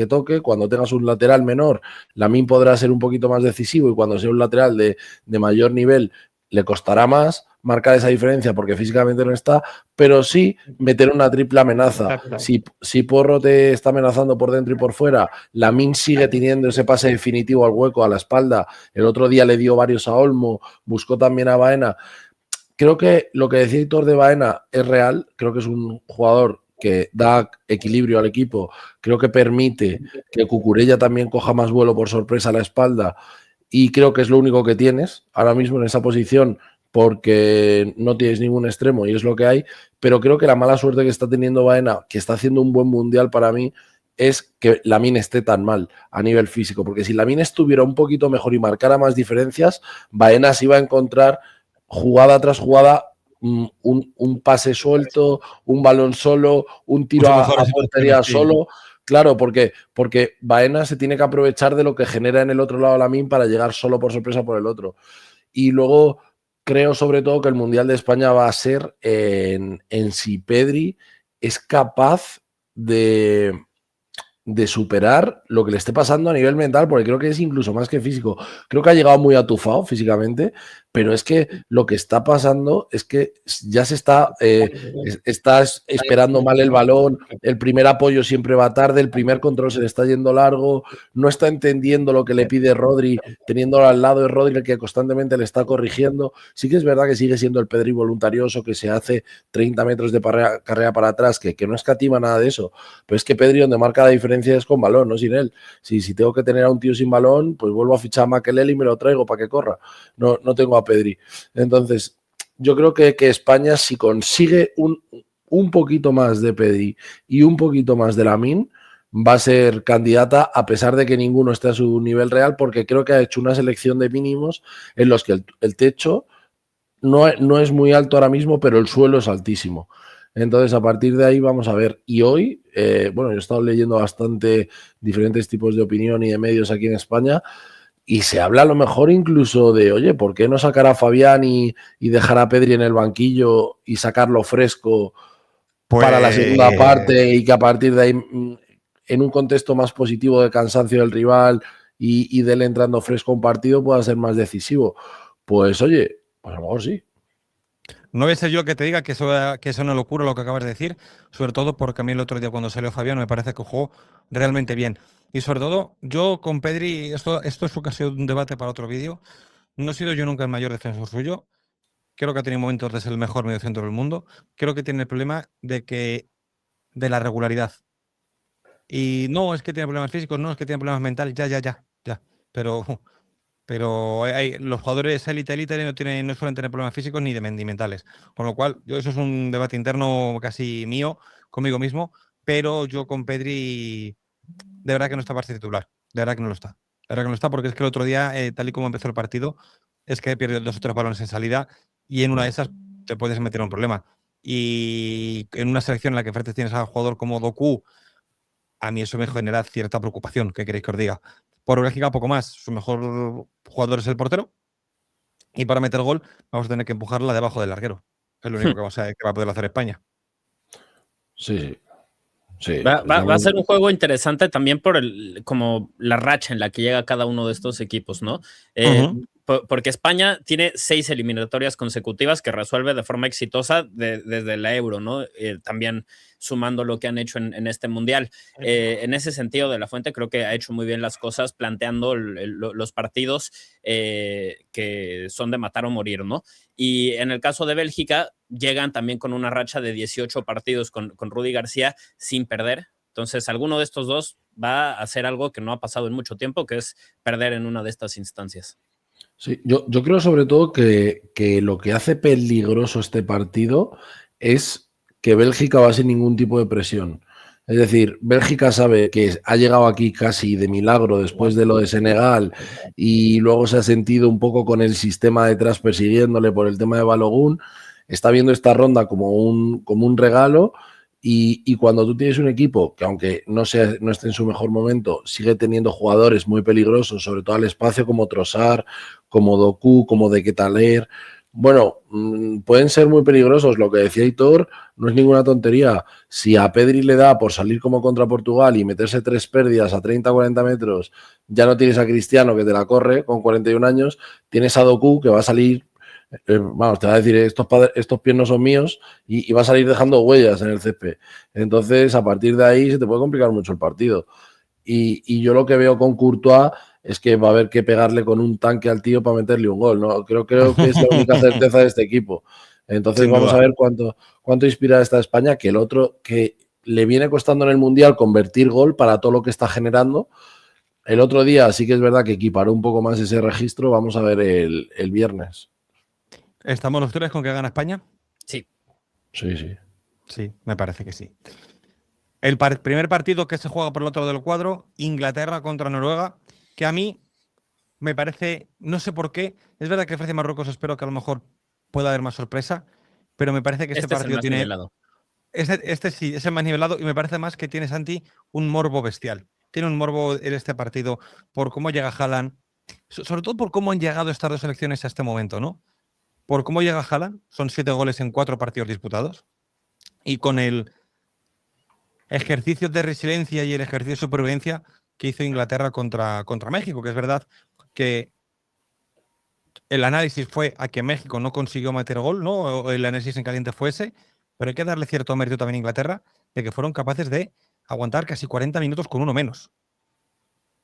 toque. Cuando tengas un lateral menor, Lamine podrá ser un poquito más decisivo, y cuando sea un lateral de mayor nivel le costará más marcar esa diferencia porque físicamente no está, pero sí meter una triple amenaza. Si Porro te está amenazando por dentro y por fuera, Lamine sigue teniendo ese pase definitivo al hueco, a la espalda. El otro día le dio varios a Olmo, buscó también a Baena. Creo que lo que decía Hitor de Baena es real. Creo que es un jugador que da equilibrio al equipo. Creo que permite que Cucurella también coja más vuelo por sorpresa a la espalda, y creo que es lo único que tienes ahora mismo en esa posición, porque no tienes ningún extremo y es lo que hay. Pero creo que la mala suerte que está teniendo Baena, que está haciendo un buen mundial para mí, es que Lamine esté tan mal a nivel físico, porque si Lamine estuviera un poquito mejor y marcara más diferencias, Baena se iba a encontrar jugada tras jugada un pase suelto, un balón solo, un tiro Mucho a mejores portería situaciones, sí. solo. Claro, porque Baena se tiene que aprovechar de lo que genera en el otro lado Lamine para llegar solo por sorpresa por el otro. Y luego creo sobre todo que el Mundial de España va a ser en si Pedri es capaz de superar lo que le esté pasando a nivel mental, porque creo que es incluso más que físico. Creo que ha llegado muy atufado físicamente, pero es que lo que está pasando es que ya se está, está esperando mal el balón, el primer apoyo siempre va tarde, el primer control se le está yendo largo, no está entendiendo lo que le pide Rodri, teniéndolo al lado de Rodri el que constantemente le está corrigiendo. Sí que es verdad que sigue siendo el Pedri voluntarioso, que se hace 30 metros de carrera para atrás, que no escatima nada de eso, pero es que Pedri donde marca la diferencia es con balón, no sin él. Si tengo que tener a un tío sin balón, pues vuelvo a fichar a Makelele y me lo traigo para que corra. No tengo a Pedri. Entonces, yo creo que España, si consigue un poquito más de Pedri y un poquito más de Lamine, va a ser candidata a pesar de que ninguno esté a su nivel real, porque creo que ha hecho una selección de mínimos en los que el techo no es muy alto ahora mismo, pero el suelo es altísimo. Entonces, a partir de ahí vamos a ver. Y hoy, bueno, yo he estado leyendo bastante diferentes tipos de opinión y de medios aquí en España y se habla a lo mejor incluso de, oye, ¿por qué no sacar a Fabián y dejar a Pedri en el banquillo y sacarlo fresco para la segunda parte y que a partir de ahí, en un contexto más positivo de cansancio del rival y de él entrando fresco a un partido, pueda ser más decisivo? Pues oye, pues a lo mejor sí. No voy a ser yo que te diga que eso es una locura lo que acabas de decir, sobre todo porque a mí el otro día cuando salió Fabián me parece que jugó realmente bien. Y sobre todo, yo con Pedri, esto es casi un debate para otro vídeo, no he sido yo nunca el mayor defensor suyo, creo que ha tenido momentos de ser el mejor mediocentro del mundo, creo que tiene el problema de la regularidad. Y no es que tiene problemas físicos, no es que tiene problemas mentales, ya. Pero los jugadores élite no suelen tener problemas físicos ni mentales. Con lo cual, eso es un debate interno casi mío, conmigo mismo, pero yo con Pedri, de verdad que no está para ser titular. De verdad que no lo está. De verdad que no lo está, porque es que el otro día, tal y como empezó el partido, es que he perdido 2 o 3 balones en salida y en una de esas te puedes meter en un problema. Y en una selección en la que frente tienes a un jugador como Doku, a mí eso me genera cierta preocupación, ¿qué queréis que os diga? Por Bélgica, poco más. Su mejor jugador es el portero. Y para meter gol, vamos a tener que empujarla debajo del larguero. Es lo único que va a poder hacer España. Sí. Va a ser un juego interesante también por como la racha en la que llega cada uno de estos equipos, ¿no? Porque España tiene 6 eliminatorias consecutivas que resuelve de forma exitosa desde la Euro, ¿no? También sumando lo que han hecho en este Mundial. En ese sentido, De La Fuente creo que ha hecho muy bien las cosas planteando los partidos que son de matar o morir, ¿no? Y en el caso de Bélgica, llegan también con una racha de 18 partidos con Rudy García sin perder. Entonces, alguno de estos dos va a hacer algo que no ha pasado en mucho tiempo, que es perder en una de estas instancias. Sí, yo creo sobre todo que lo que hace peligroso este partido es que Bélgica va sin ningún tipo de presión. Es decir, Bélgica sabe que ha llegado aquí casi de milagro después de lo de Senegal y luego se ha sentido un poco con el sistema detrás persiguiéndole por el tema de Balogun. Está viendo esta ronda como un regalo y cuando tú tienes un equipo que aunque no esté en su mejor momento, sigue teniendo jugadores muy peligrosos, sobre todo al espacio como Trossard, como Doku, como De Ketelaere, bueno, pueden ser muy peligrosos. Lo que decía Hitor no es ninguna tontería. Si a Pedri le da por salir como contra Portugal y meterse 3 pérdidas a 30-40 metros, ya no tienes a Cristiano que te la corre con 41 años, tienes a Doku que va a salir, vamos, te va a decir, estos pies no son míos y va a salir dejando huellas en el césped. Entonces, a partir de ahí se te puede complicar mucho el partido. Y yo lo que veo con Courtois es que va a haber que pegarle con un tanque al tío para meterle un gol, ¿no? Creo que es la única certeza de este equipo. Entonces vamos a ver cuánto inspira esta España, que el otro que le viene costando en el Mundial convertir gol para todo lo que está generando. El otro día sí que es verdad que equiparó un poco más ese registro. Vamos a ver el viernes. ¿Estamos los 3 con que gana España? Sí. Sí. Sí, me parece que sí. El primer partido que se juega por el otro lado del cuadro, Inglaterra contra Noruega, que a mí me parece, no sé por qué, es verdad que Francia y Marruecos espero que a lo mejor pueda haber más sorpresa, pero me parece que este Este es el partido más tiene... nivelado. Este sí, es el más nivelado y me parece más que tiene, Santi, un morbo bestial. Tiene un morbo en este partido por cómo llega Haaland, sobre todo por cómo han llegado estas dos selecciones a este momento, ¿no? Por cómo llega Haaland, son 7 goles en 4 partidos disputados, y con el ejercicio de resiliencia y el ejercicio de supervivencia que hizo Inglaterra contra México, que es verdad que el análisis fue a que México no consiguió meter gol, ¿no? O el análisis en caliente fue ese, pero hay que darle cierto mérito también a Inglaterra de que fueron capaces de aguantar casi 40 minutos con uno menos.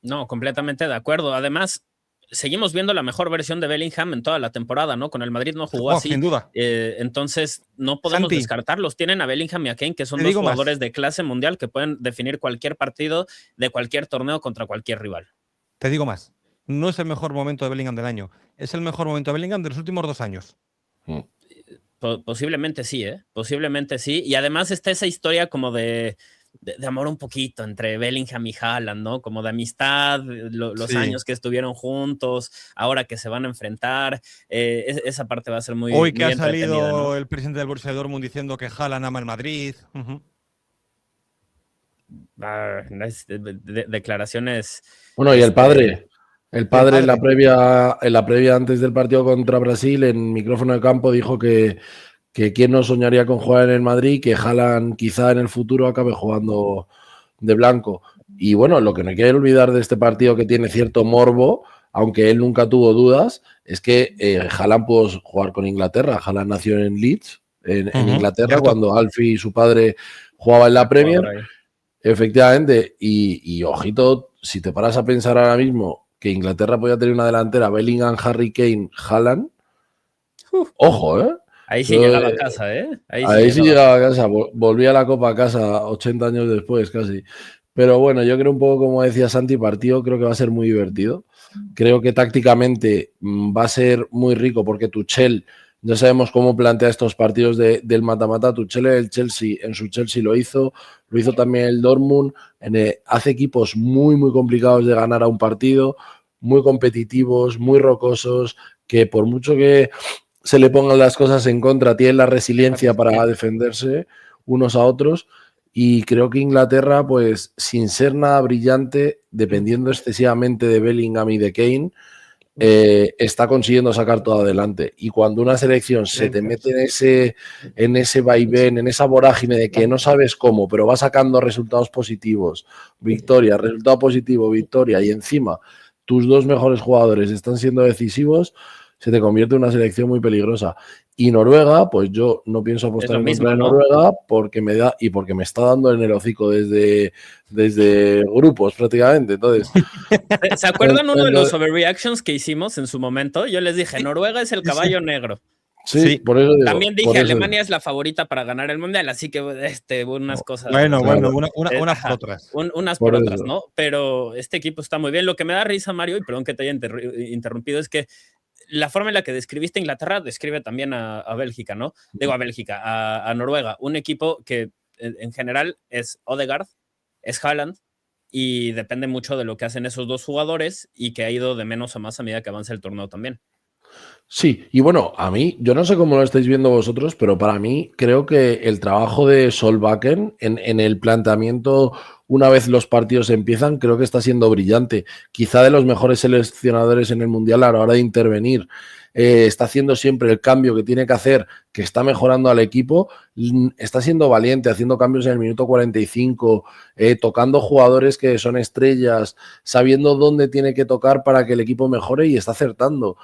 No, completamente de acuerdo. Además, seguimos viendo la mejor versión de Bellingham en toda la temporada, ¿no? Con el Madrid no jugó así. Sin duda. Entonces, no podemos Santi, descartarlos. Tienen a Bellingham y a Kane, que son te dos digo más. jugadores de clase mundial que pueden definir cualquier partido de cualquier torneo contra cualquier rival. Te digo más. No es el mejor momento de Bellingham del año. Es el mejor momento de Bellingham de los últimos 2 años. Posiblemente sí, ¿eh? Posiblemente sí. Y además está esa historia como de amor un poquito entre Bellingham y Haaland, ¿no? Como de amistad, los Sí. años que estuvieron juntos, ahora que se van a enfrentar. Esa parte va a ser muy, Hoy que muy ha entretenida, salido ¿no? el presidente del Borussia Dortmund diciendo que Haaland ama el Madrid. Declaraciones. Bueno, y el padre en la previa antes del partido contra Brasil, en micrófono de campo, dijo que quién no soñaría con jugar en el Madrid, que Haaland quizá en el futuro acabe jugando de blanco. Y bueno, lo que no hay que olvidar de este partido, que tiene cierto morbo, aunque él nunca tuvo dudas, es que Haaland pudo jugar con Inglaterra. Haaland nació en Leeds, en Inglaterra, cierto. cuando Alfie y su padre jugaban en la Premier. Efectivamente, y ojito, si te paras a pensar ahora mismo que Inglaterra podía tener una delantera Bellingham, Harry Kane, Haaland, ojo, ¿eh? Ahí sí llegaba a casa, ¿eh? Ahí sí llegaba a casa, volvía a la Copa a casa 80 años después casi. Pero bueno, yo creo un poco, como decía Santi, partido creo que va a ser muy divertido. Creo que tácticamente va a ser muy rico porque Tuchel, ya sabemos cómo plantea estos partidos del mata-mata. Tuchel el Chelsea, en su Chelsea lo hizo también el Dortmund. Hace equipos muy, muy complicados de ganar a un partido, muy competitivos, muy rocosos, que por mucho que se le pongan las cosas en contra, tienen la resiliencia para defenderse unos a otros. Y creo que Inglaterra, pues sin ser nada brillante, dependiendo excesivamente de Bellingham y de Kane, está consiguiendo sacar todo adelante. Y cuando una selección se te mete en ese vaivén, en esa vorágine de que no sabes cómo, pero va sacando resultados positivos, victoria, resultado positivo, victoria, y encima tus dos mejores jugadores están siendo decisivos, se te convierte en una selección muy peligrosa. Y Noruega, pues yo no pienso apostar en contra de Noruega, porque me da y porque me está dando en el hocico desde grupos prácticamente. Entonces, ¿se acuerdan uno de los overreactions que hicimos en su momento? Yo les dije, Noruega es el caballo negro. Sí, por eso digo. También dije, Alemania es la favorita para ganar el mundial, así que unas cosas. Bueno, unas por otras. Unas por otras, ¿no? Pero este equipo está muy bien. Lo que me da risa, Mario, y perdón que te haya interrumpido, es que la forma en la que describiste Inglaterra describe también a Bélgica, ¿no? Digo a Bélgica, a Noruega, un equipo que en general es Odegaard, es Haaland, y depende mucho de lo que hacen esos dos jugadores y que ha ido de menos a más a medida que avanza el torneo también. Sí, y bueno, a mí, yo no sé cómo lo estáis viendo vosotros, pero para mí creo que el trabajo de Solbakken en el planteamiento, una vez los partidos empiezan, creo que está siendo brillante. Quizá de los mejores seleccionadores en el Mundial a la hora de intervenir. Está haciendo siempre el cambio que tiene que hacer, que está mejorando al equipo, está siendo valiente, haciendo cambios en el minuto 45, tocando jugadores que son estrellas, sabiendo dónde tiene que tocar para que el equipo mejore, y está acertando.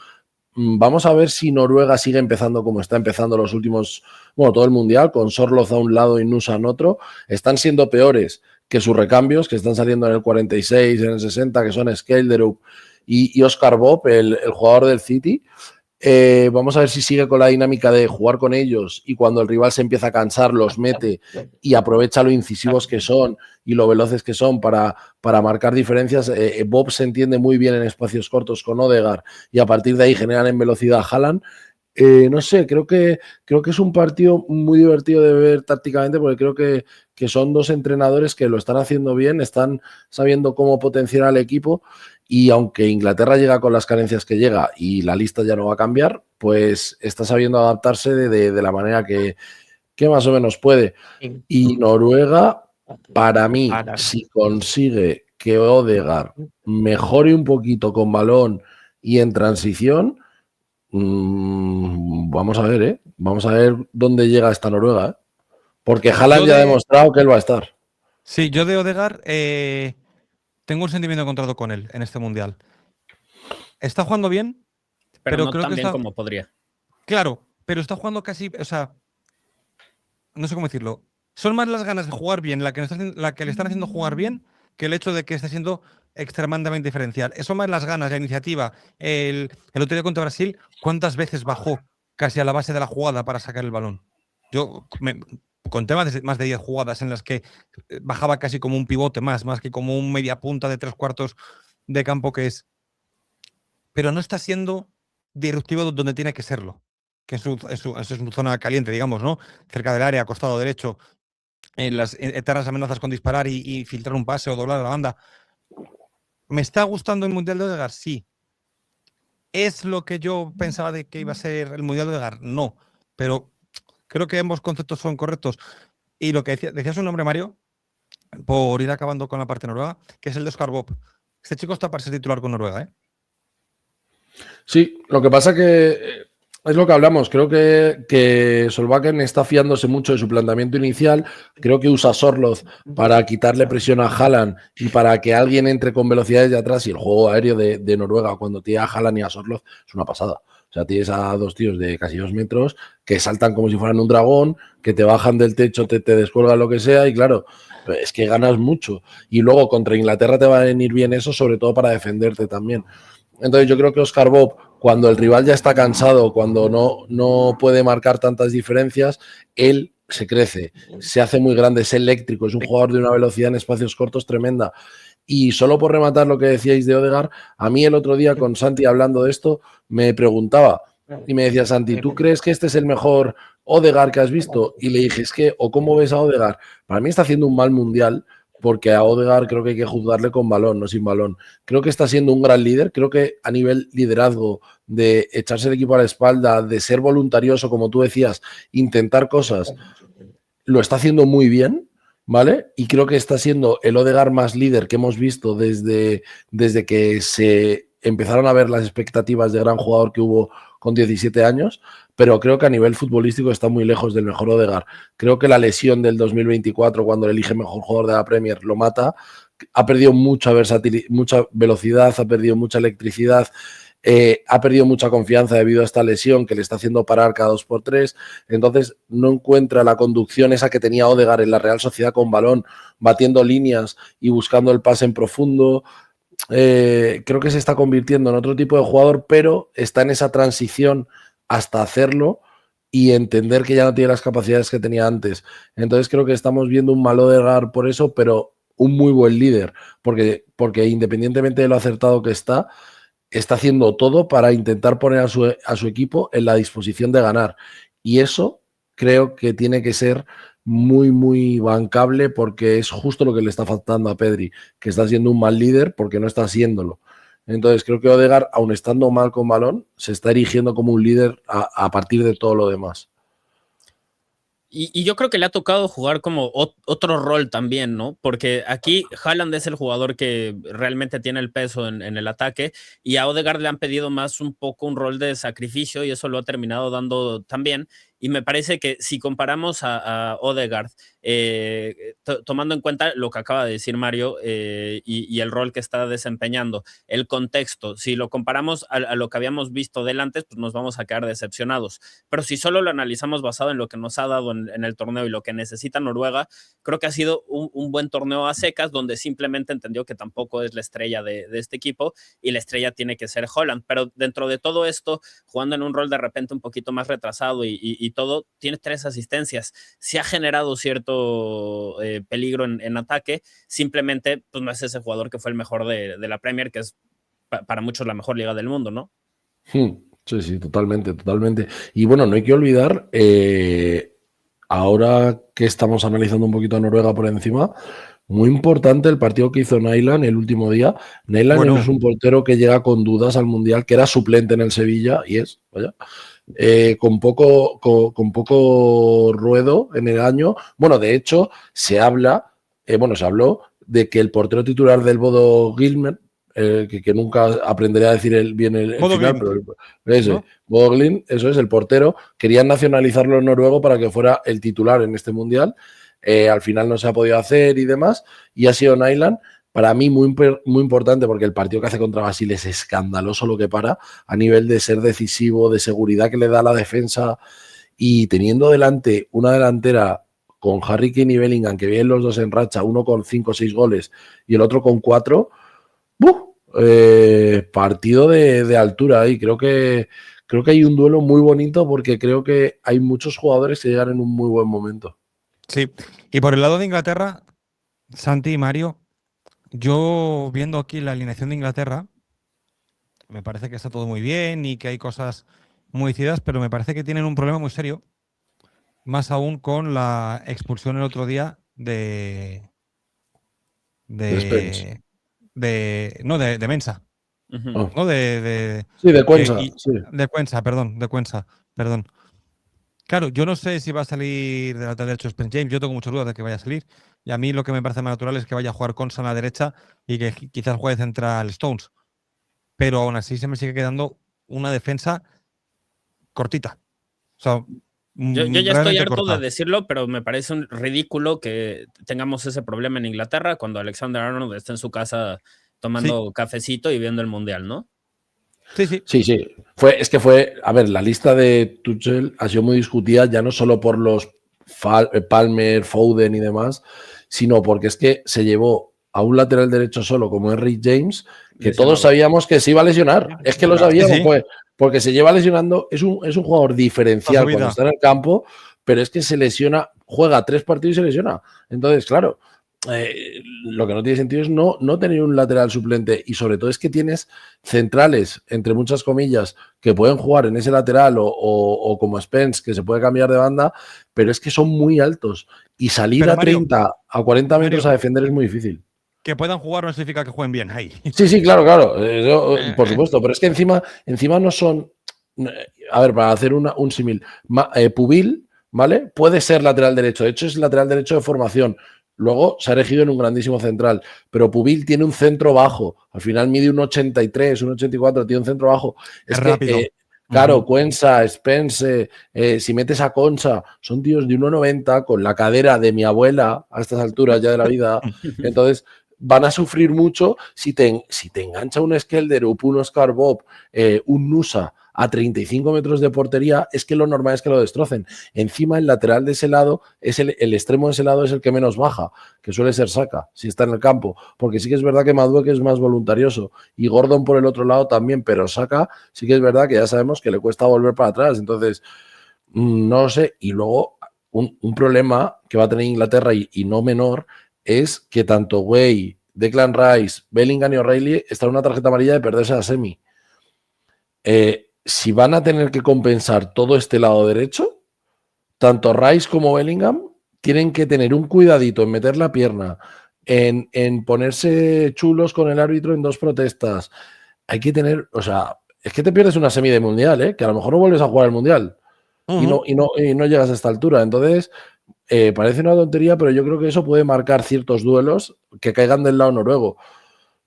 Vamos a ver si Noruega sigue empezando como está empezando los últimos, bueno, todo el Mundial, con Sorloth a un lado y Nusa en otro. Están siendo peores que sus recambios, que están saliendo en el 46, en el 60, que son Skelderup y Oscar Bob, el jugador del City. Vamos a ver si sigue con la dinámica de jugar con ellos, y cuando el rival se empieza a cansar los mete y aprovecha lo incisivos que son y lo veloces que son para marcar diferencias. Bob se entiende muy bien en espacios cortos con Odegaard, y a partir de ahí generan en velocidad a Haaland. No sé, creo que es un partido muy divertido de ver tácticamente porque creo que son dos entrenadores que lo están haciendo bien, están sabiendo cómo potenciar al equipo y aunque Inglaterra llega con las carencias que llega y la lista ya no va a cambiar, pues está sabiendo adaptarse de la manera que más o menos puede. Y Noruega, para mí, si consigue que Odegaard mejore un poquito con balón y en transición, vamos a ver, ¿eh? Vamos a ver dónde llega esta Noruega, ¿eh? Porque Haaland ya ha demostrado que él va a estar. Sí, yo de Odegaard tengo un sentimiento encontrado con él en este mundial. Está jugando bien, pero pero no creo tan que bien está. como podría. Claro, pero está jugando casi. O sea, no sé cómo decirlo. Son más las ganas de jugar bien, la que le están haciendo jugar bien, que el hecho de que esté siendo extremadamente diferencial. Son más las ganas, la iniciativa. El otro día contra Brasil, ¿cuántas veces bajó casi a la base de la jugada para sacar el balón? Yo conté más de 10 jugadas en las que bajaba casi como un pivote más que como un media punta de 3/4 de campo que es. Pero no está siendo disruptivo donde tiene que serlo, que es su zona caliente, digamos, ¿no? Cerca del área, costado derecho, en las eternas amenazas con disparar y filtrar un pase o doblar a la banda. ¿Me está gustando el Mundial de Odegaard? Sí. ¿Es lo que yo pensaba de que iba a ser el Mundial de Odegaard? No. Pero creo que ambos conceptos son correctos. Y lo que decía su nombre, Mario, por ir acabando con la parte noruega, que es el de Oscar Bob. Este chico está para ser titular con Noruega, ¿eh? Sí, lo que pasa que es lo que hablamos. Creo que Solbakken está fiándose mucho de su planteamiento inicial. Creo que usa Sorloth para quitarle presión a Haaland y para que alguien entre con velocidades de atrás. Y el juego aéreo de Noruega, cuando tiene a Haaland y a Sorloth, es una pasada. O sea, tienes a dos tíos de casi 2 metros que saltan como si fueran un dragón, que te bajan del techo, te descuelgan lo que sea. Y claro, es que ganas mucho. Y luego contra Inglaterra te va a venir bien eso, sobre todo para defenderte también. Entonces yo creo que Oscar Bob, cuando el rival ya está cansado, cuando no puede marcar tantas diferencias, él se crece, se hace muy grande, es eléctrico, es un jugador de una velocidad en espacios cortos tremenda. Y solo por rematar lo que decíais de Odegaard, a mí el otro día con Santi hablando de esto, me preguntaba y me decía, Santi, ¿tú crees que este es el mejor Odegaard que has visto? Y le dije, es que, ¿o cómo ves a Odegaard? Para mí está haciendo un mal mundial, porque a Odegaard creo que hay que juzgarle con balón, no sin balón. Creo que está siendo un gran líder, creo que a nivel liderazgo, de echarse el equipo a la espalda, de ser voluntarioso, como tú decías, intentar cosas, lo está haciendo muy bien, ¿vale? Y creo que está siendo el Odegaard más líder que hemos visto desde que se empezaron a ver las expectativas de gran jugador que hubo con 17 años, pero creo que a nivel futbolístico está muy lejos del mejor Odegaard. Creo que la lesión del 2024, cuando le elige mejor jugador de la Premier, lo mata. Ha perdido mucha versatilidad, mucha velocidad, ha perdido mucha electricidad, ha perdido mucha confianza debido a esta lesión que le está haciendo parar cada 2x3. Entonces no encuentra la conducción esa que tenía Odegaard en la Real Sociedad con balón, batiendo líneas y buscando el pase en profundo. Creo que se está convirtiendo en otro tipo de jugador, pero está en esa transición hasta hacerlo y entender que ya no tiene las capacidades que tenía antes. Entonces creo que estamos viendo un mal Odegaard por eso, pero un muy buen líder, porque independientemente de lo acertado que está haciendo todo para intentar poner a su equipo en la disposición de ganar. Y eso creo que tiene que ser muy, muy bancable porque es justo lo que le está faltando a Pedri, que está siendo un mal líder porque no está haciéndolo. Entonces creo que Odegaard, aun estando mal con balón, se está erigiendo como un líder a partir de todo lo demás. Y yo creo que le ha tocado jugar como otro rol también, ¿no? Porque aquí Haaland es el jugador que realmente tiene el peso en el ataque y a Odegaard le han pedido más un poco un rol de sacrificio y eso lo ha terminado dando también. Y me parece que si comparamos a Odegaard, tomando en cuenta lo que acaba de decir Mario y el rol que está desempeñando, el contexto, si lo comparamos a lo que habíamos visto del antes, pues nos vamos a quedar decepcionados. Pero si solo lo analizamos basado en lo que nos ha dado en el torneo y lo que necesita Noruega, creo que ha sido un buen torneo a secas, donde simplemente entendió que tampoco es la estrella de este equipo y la estrella tiene que ser Haaland. Pero dentro de todo esto, jugando en un rol de repente un poquito más retrasado y todo, tiene 3 asistencias. Se ha generado cierto peligro en ataque, simplemente pues no es ese jugador que fue el mejor de la Premier, que es para muchos la mejor liga del mundo, ¿no? Sí, totalmente, totalmente. Y bueno, no hay que olvidar, ahora que estamos analizando un poquito a Noruega por encima, muy importante el partido que hizo Nyland el último día. Nyland Bueno, es un portero que llega con dudas al Mundial, que era suplente en el Sevilla, y es, vaya, con poco ruedo en el año. Bueno, de hecho, se habló de que el portero titular del Bodo Glimt, que nunca aprenderé a decir bien el Bodo final, Glimt, pero ese, ¿no? Bodo Glimt, eso es, el portero, querían nacionalizarlo en noruego para que fuera el titular en este Mundial. Al final no se ha podido hacer y demás, y ha sido Nyland. Para mí muy importante, porque el partido que hace contra Brasil es escandaloso lo que para a nivel de ser decisivo, de seguridad que le da a la defensa, y teniendo delante una delantera con Harry Kane y Bellingham, que vienen los dos en racha, uno con 5 o 6 goles y el otro con 4, partido de altura ahí. Creo que hay un duelo muy bonito, porque creo que hay muchos jugadores que llegan en un muy buen momento. Sí. Y por el lado de Inglaterra, Santi y Mario, yo viendo aquí la alineación de Inglaterra, me parece que está todo muy bien y que hay cosas muy decididas, pero me parece que tienen un problema muy serio, más aún con la expulsión el otro día De Spence. de Mensah, Ujú. ¿no? Sí, de Cuenca, sí. De Cuenca, perdón. Claro, yo no sé si va a salir de lateral derecho Spence James, yo tengo muchas dudas de que vaya a salir, y a mí lo que me parece más natural es que vaya a jugar Konsa a la derecha y que quizás juegue central Stones, pero aún así se me sigue quedando una defensa cortita, o sea, Yo ya estoy realmente harto de corta. decirlo, pero me parece un ridículo que tengamos ese problema en Inglaterra cuando Alexander Arnold está en su casa Sí, tomando cafecito y viendo el Mundial, ¿no? sí. Sí. A ver, la lista de Tuchel ha sido muy discutida, ya no solo por los Palmer, Foden y demás, sino porque es que se llevó a un lateral derecho solo como es Rick James, que todos Lesionado. sabíamos que se iba a lesionar. Es que lo Claro. sabíamos, Sí, pues, porque se lleva lesionando. Es un jugador toda su diferencial cuando vida. está en el campo, pero es que se lesiona, juega 3 partidos y se lesiona. Entonces, claro, lo que no tiene sentido es no tener un lateral suplente, y sobre todo es que tienes centrales, entre muchas comillas, que pueden jugar en ese lateral o como Spence, que se puede cambiar de banda, pero es que son muy altos, y salir Pero a 30, a 40 metros a Mario, defender es muy difícil. que puedan jugar no significa que jueguen bien ahí. Sí, claro, por Eh, supuesto, pero es que encima no son. A ver, para hacer un símil, Pubil, ¿vale? Puede ser lateral derecho, de hecho es lateral derecho de formación. Luego se ha elegido en un grandísimo central, pero Pubil tiene un centro bajo, al final mide un 83, un 84, tiene un centro bajo. Es Es que, rápido. claro, Cuenca, Spence, si metes a Concha, son tíos de 1,90 con la cadera de mi abuela a estas alturas ya de la vida. Entonces, van a sufrir mucho si te engancha un Skelderup, un Oscar Bob, un Nusa a 35 metros de portería. Es que lo normal es que lo destrocen. Encima, el lateral de ese lado, el extremo de ese lado es el que menos baja, que suele ser Saka, si está en el campo. Porque sí que es verdad que Madueke es más voluntarioso y Gordon por el otro lado también, pero Saka sí que es verdad que ya sabemos que le cuesta volver para atrás. Entonces, no lo sé. Y luego, un problema que va a tener Inglaterra y no menor es que tanto Way, Declan Rice, Bellingham y O'Reilly están en una tarjeta amarilla de perderse la semi. Si van a tener que compensar todo este lado derecho, tanto Rice como Bellingham tienen que tener un cuidadito en meter la pierna, en ponerse chulos con el árbitro en 2 protestas. Hay que tener, o sea, es que te pierdes una semi de mundial, que a lo mejor no vuelves a jugar el mundial y Ujú. no llegas a esta altura. Entonces, parece una tontería, pero yo creo que eso puede marcar ciertos duelos que caigan del lado noruego.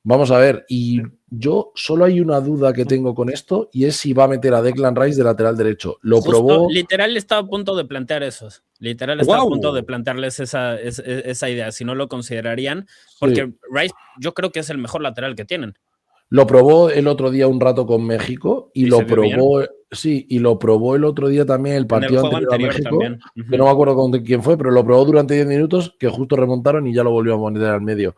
Vamos a ver, y yo solo hay una duda que tengo con esto, y es si va a meter a Declan Rice de lateral derecho. Lo Justo, probó. literal estaba a punto de plantear eso. Literal estaba a punto de ¡Guau! plantearles esa idea, si no lo considerarían, porque Sí, Rice yo creo que es el mejor lateral que tienen. lo probó el otro día un rato con México, y Y se lo vio bien. probó, sí, y lo probó el otro día también el En el partido juego anterior a anterior México, también. que no me acuerdo con quién fue, pero lo probó durante 10 minutos, que justo remontaron y ya lo volvió a poner al medio.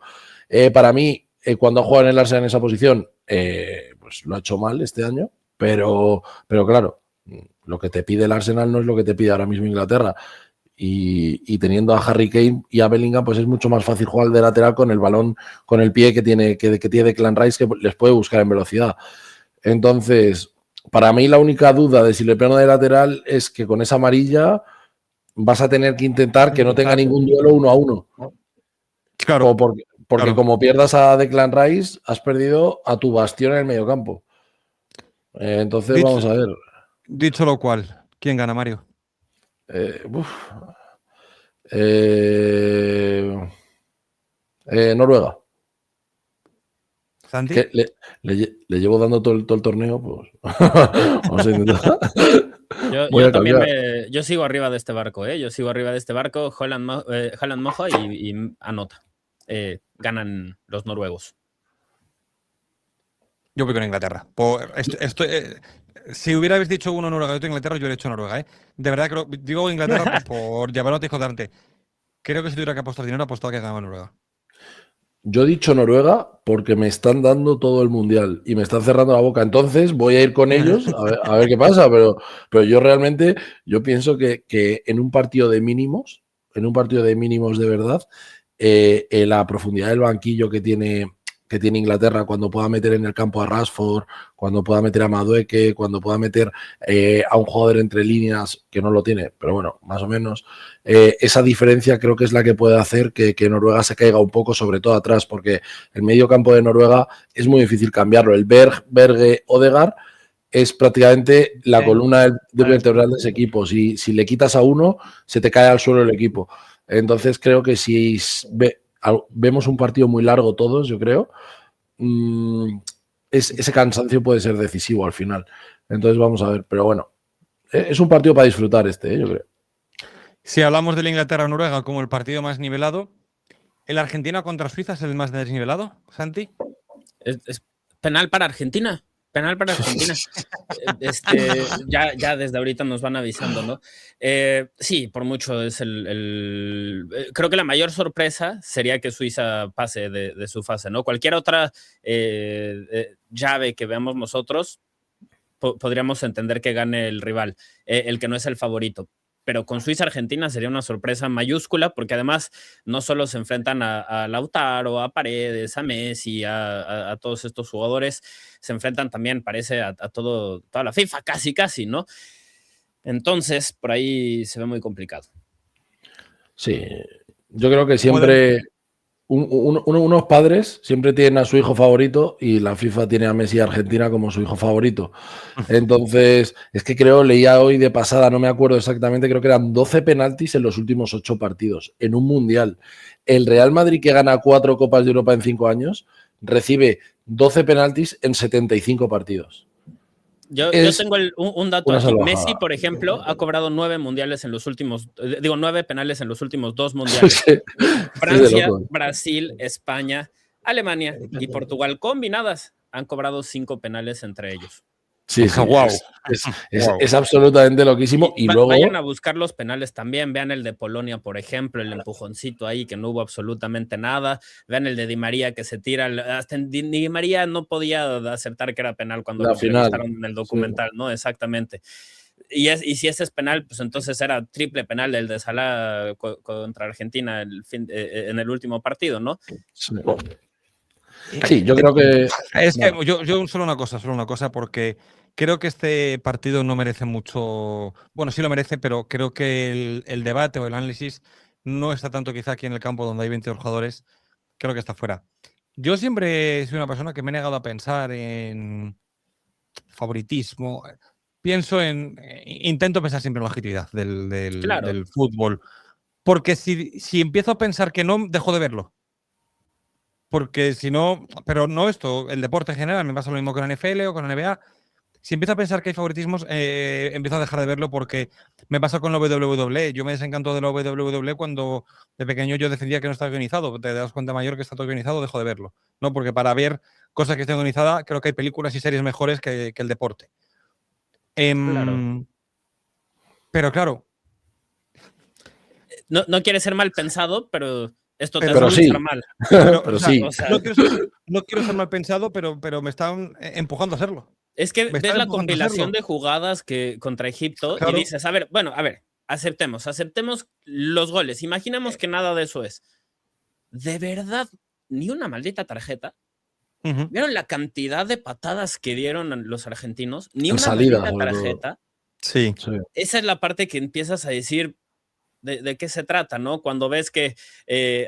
Para mí, cuando ha jugado en el Arsenal en esa posición, pues lo ha hecho mal este año, pero claro, lo que te pide el Arsenal no es lo que te pide ahora mismo Inglaterra. Y teniendo a Harry Kane y a Bellingham, pues es mucho más fácil jugar de lateral con el balón, con el pie que tiene Declan Rice, que les puede buscar en velocidad. Entonces, Para mí la única duda de si le pega de lateral es que con esa amarilla vas a tener que intentar que no tenga ningún duelo 1-1. Claro. Porque claro. como pierdas a Declan Rice, has perdido a tu bastión en el mediocampo. Entonces vamos a ver. Dicho lo cual, ¿quién gana, Mario? Noruega. ¿Santi? Que le llevo dando todo el torneo, pues vamos a intentar. Yo también yo sigo arriba de este barco, ¿eh? Yo sigo arriba de este barco. Haaland moja y anota. Ganan los noruegos. Yo voy con Inglaterra. Si hubierais dicho uno Noruega y otro Inglaterra, yo hubiera hecho Noruega, ¿eh? De verdad, digo Inglaterra por llevar a Tijo delante. Creo que si tuviera que apostar dinero, apostado que ganaba Noruega. Yo he dicho Noruega porque me están dando todo el mundial y me están cerrando la boca. Entonces voy a ir con ellos a ver qué pasa. Pero yo realmente, yo pienso que en un partido de mínimos, de verdad, la profundidad del banquillo que tiene Inglaterra, cuando pueda meter en el campo a Rashford, cuando pueda meter a Madueke, cuando pueda meter a un jugador entre líneas, que no lo tiene, pero bueno, más o menos, esa diferencia creo que es la que puede hacer que Noruega se caiga un poco, sobre todo atrás, porque el medio campo de Noruega es muy difícil cambiarlo. El Berge, Odegaard es prácticamente la columna vertebral de ese equipo. Si le quitas a uno, se te cae al suelo el equipo. Entonces creo que si vemos un partido muy largo todos, yo creo, ese cansancio puede ser decisivo al final. Entonces vamos a ver, pero bueno, es un partido para disfrutar yo creo. Si hablamos de la Inglaterra-Noruega como el partido más nivelado, ¿el Argentina contra Suiza es el más desnivelado, Santi? Es penal para Argentina. Penal para Argentina. Ya desde ahorita nos van avisando, ¿no? Sí, por mucho es creo que la mayor sorpresa sería que Suiza pase de su fase, ¿no? Cualquier otra llave que veamos nosotros, podríamos entender que gane el rival, el que no es el favorito. Pero con Suiza-Argentina sería una sorpresa mayúscula, porque además no solo se enfrentan a Lautaro, a Paredes, a Messi, a todos estos jugadores, se enfrentan también, parece, a toda la FIFA, casi, ¿no? Entonces, por ahí se ve muy complicado. Sí, yo creo que siempre unos padres siempre tienen a su hijo favorito y la FIFA tiene a Messi Argentina como su hijo favorito. Entonces, es que leía hoy de pasada, no me acuerdo exactamente, creo que eran 12 penaltis en los últimos 8 partidos, en un mundial. El Real Madrid, que gana 4 Copas de Europa en 5 años, recibe 12 penaltis en 75 partidos. Yo tengo un dato aquí. Messi, por ejemplo, ha cobrado 9 mundiales en los últimos, 9 penales en los últimos 2 mundiales. Sí, Francia, Brasil, España, Alemania y Portugal combinadas han cobrado 5 penales entre ellos. Sí, wow. Es absolutamente loquísimo. Y luego vayan a buscar los penales también. Vean el de Polonia, por ejemplo, el empujoncito ahí que no hubo absolutamente nada. Vean el de Di María que se tira. Hasta Di María no podía acertar que era penal cuando lo entrevistaron en el documental, sí. ¿No? Exactamente. Y si ese es penal, pues entonces era triple penal el de Salah contra Argentina en el último partido, ¿no? Sí, yo creo que... Es que yo solo una cosa, porque creo que este partido no merece mucho... Bueno, sí lo merece, pero creo que el debate o el análisis no está tanto quizá aquí en el campo donde hay 22 jugadores, creo que está fuera. Yo siempre soy una persona que me he negado a pensar en favoritismo. Intento pensar siempre en la objetividad del fútbol. Porque si empiezo a pensar que no, dejo de verlo. Porque si no, pero no esto, el deporte en general, me pasa lo mismo con la NFL o con la NBA. Si empiezo a pensar que hay favoritismos, empiezo a dejar de verlo porque me pasa con la WWE. Yo me desencanto de la WWE cuando de pequeño yo defendía que no está organizado. Te das cuenta mayor que está todo organizado, dejo de verlo. ¿No? Porque para ver cosas que estén organizadas, creo que hay películas y series mejores que el deporte. Claro. Pero claro. No quiere ser mal pensado, pero esto te hace pensar mal. Pero sí. O sea, no quiero ser mal pensado, pero me están empujando a hacerlo. Es que ves la compilación de jugadas contra Egipto y dices, a ver, aceptemos los goles. Imaginemos que nada de eso es. ¿De verdad ni una maldita tarjeta? ¿Vieron la cantidad de patadas que dieron los argentinos? Ni En una salida, maldita sobre todo. tarjeta. Sí. Sí. Esa es la parte que empiezas a decir de qué se trata, ¿no? Cuando ves que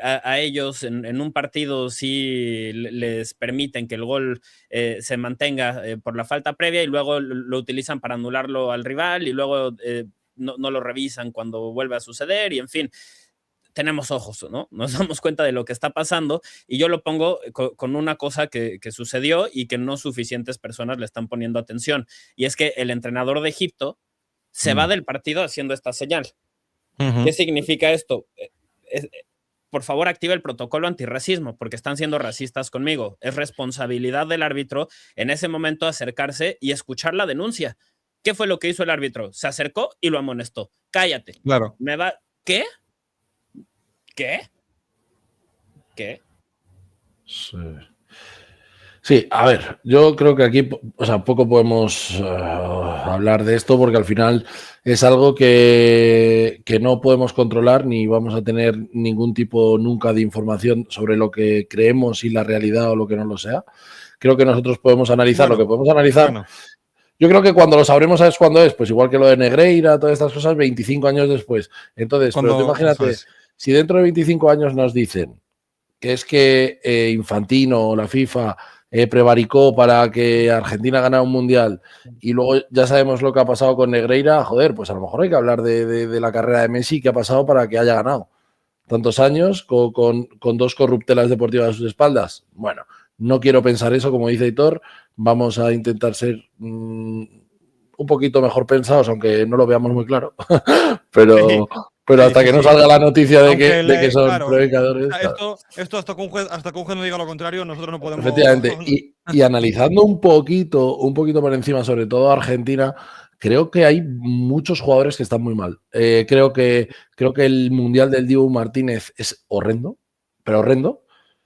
a ellos en un partido sí les permiten que el gol se mantenga por la falta previa y luego lo utilizan para anularlo al rival y luego no lo revisan cuando vuelve a suceder y en fin, tenemos ojos, ¿no? Nos damos cuenta de lo que está pasando y yo lo pongo con una cosa que sucedió y que no suficientes personas le están poniendo atención y es que el entrenador de Egipto se va del partido haciendo esta señal. ¿Qué significa esto? Por favor, activa el protocolo antirracismo, porque están siendo racistas conmigo. Es responsabilidad del árbitro en ese momento acercarse y escuchar la denuncia. ¿Qué fue lo que hizo el árbitro? Se acercó y lo amonestó. Cállate. Claro. ¿Qué? ¿Qué? ¿Qué? Sí, a ver, yo creo que aquí, o sea, poco podemos hablar de esto porque al final es algo que no podemos controlar ni vamos a tener ningún tipo nunca de información sobre lo que creemos y la realidad o lo que no lo sea. Creo que nosotros podemos analizar lo que podemos analizar. Bueno. Yo creo que cuando lo sabremos, ¿sabes cuándo es? Pues igual que lo de Negreira, todas estas cosas, 25 años después. Entonces, pero tú imagínate, si dentro de 25 años nos dicen que es que Infantino o la FIFA prevaricó para que Argentina ganara un mundial y luego ya sabemos lo que ha pasado con Negreira, joder, pues a lo mejor hay que hablar de la carrera de Messi que ha pasado para que haya ganado tantos años con dos corruptelas deportivas a sus espaldas. Bueno, no quiero pensar eso, como dice Hitor, vamos a intentar ser un poquito mejor pensados, aunque no lo veamos muy claro, pero hasta que no salga la noticia de que son predicadores. Esto hasta que un juez no diga lo contrario, nosotros no podemos. Efectivamente. Y analizando un poquito por encima, sobre todo Argentina, creo que hay muchos jugadores que están muy mal. Creo que el Mundial del Dibu Martínez es horrendo, pero horrendo.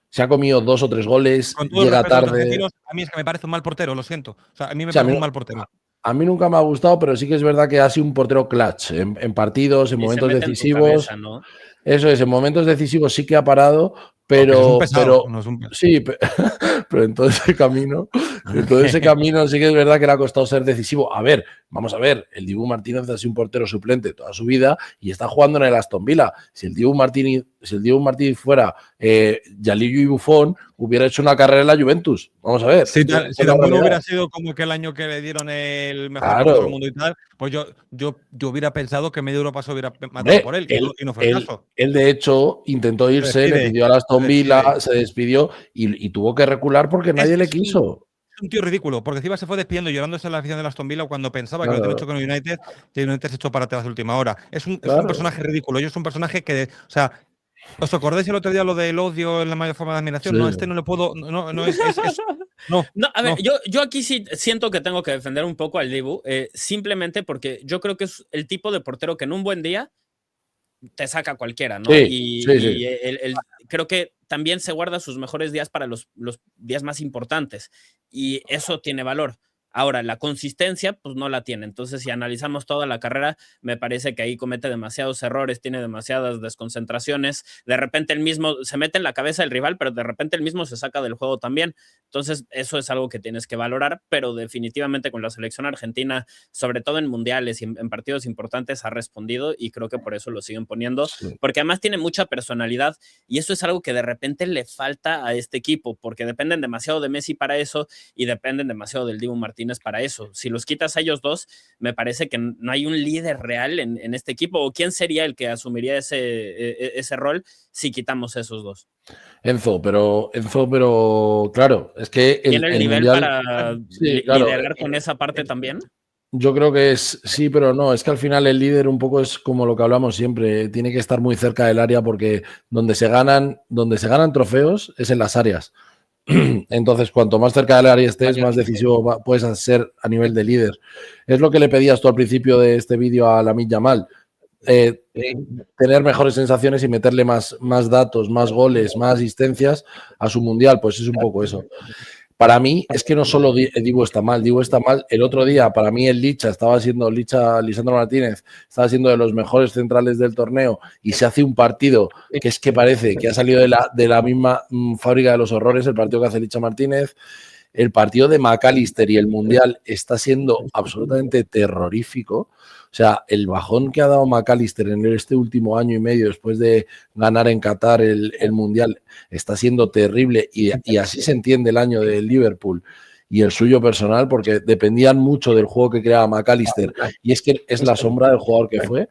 Se ha comido 2 o 3 goles, con todo llega tarde. A mí es que me parece un mal portero, lo siento. O sea, a mí me parece un mal portero. A mí nunca me ha gustado, pero sí que es verdad que ha sido un portero clutch en partidos, en momentos decisivos. En cabeza, ¿no? Eso es, en momentos decisivos sí que ha parado, pero sí, pero en todo ese camino, sí que es verdad que le ha costado ser decisivo. A ver, vamos a ver, el Dibu Martínez ha sido un portero suplente toda su vida y está jugando en el Aston Villa. Si el Dibu Martínez fuera Gianluigi y Buffon, hubiera hecho una carrera en la Juventus. Vamos a ver. Si tan bueno hubiera sido como que el año que le dieron el mejor portero del mundo y tal, pues yo hubiera pensado que medio Europa se hubiera matado por él, y no fue el caso. Él, de hecho, intentó irse, le pidió a Aston Villa, se despidió y tuvo que recular porque nadie le quiso. Es un tío ridículo, porque encima se fue despidiendo llorándose en la afición de Aston Villa cuando pensaba que lo tenía hecho con United, que United se echó para atrás de última hora. Es un personaje ridículo. Yo es un personaje que, o sea, ¿os acordáis el otro día lo del odio en la mayor forma de admiración? Sí. No, este no le puedo. No, a ver, yo aquí sí siento que tengo que defender un poco al Dibu, simplemente porque yo creo que es el tipo de portero que en un buen día te saca cualquiera, ¿no? Sí, creo que también se guarda sus mejores días para los días más importantes y eso tiene valor. Ahora, la consistencia, pues no la tiene. Entonces, si analizamos toda la carrera, me parece que ahí comete demasiados errores, tiene demasiadas desconcentraciones. De repente el mismo se mete en la cabeza del rival, pero de repente el mismo se saca del juego también. Entonces, eso es algo que tienes que valorar, pero definitivamente con la selección argentina, sobre todo en mundiales y en partidos importantes, ha respondido y creo que por eso lo siguen poniendo, porque además tiene mucha personalidad y eso es algo que de repente le falta a este equipo, porque dependen demasiado de Messi para eso y dependen demasiado del Dibu Martínez para eso. Si los quitas a ellos dos, me parece que no hay un líder real en este equipo. ¿O quién sería el que asumiría ese rol si quitamos esos dos? Enzo, pero claro, es que ¿Tiene el nivel mundial, para liderar con esa parte también? Yo creo que sí, pero no. Es que al final el líder un poco es como lo que hablamos siempre. Tiene que estar muy cerca del área porque donde se ganan trofeos es en las áreas. Entonces, cuanto más cerca del área estés, más decisivo puedes ser a nivel de líder. Es lo que le pedías tú al principio de este vídeo a Lamine Yamal. Tener mejores sensaciones y meterle más datos, más goles, más asistencias a su mundial, pues es un poco eso. Para mí es que no solo Dibu está mal, Dibu está mal. El otro día, para mí, el Lisandro Martínez, estaba siendo de los mejores centrales del torneo y se hace un partido que es que parece que ha salido de la misma fábrica de los horrores, el partido que hace Licha Martínez. El partido de McAllister y el Mundial está siendo absolutamente terrorífico. O sea, el bajón que ha dado McAllister en este último año y medio después de ganar en Qatar el Mundial está siendo terrible y así se entiende el año del Liverpool y el suyo personal porque dependían mucho del juego que creaba McAllister y es que es la sombra del jugador que fue.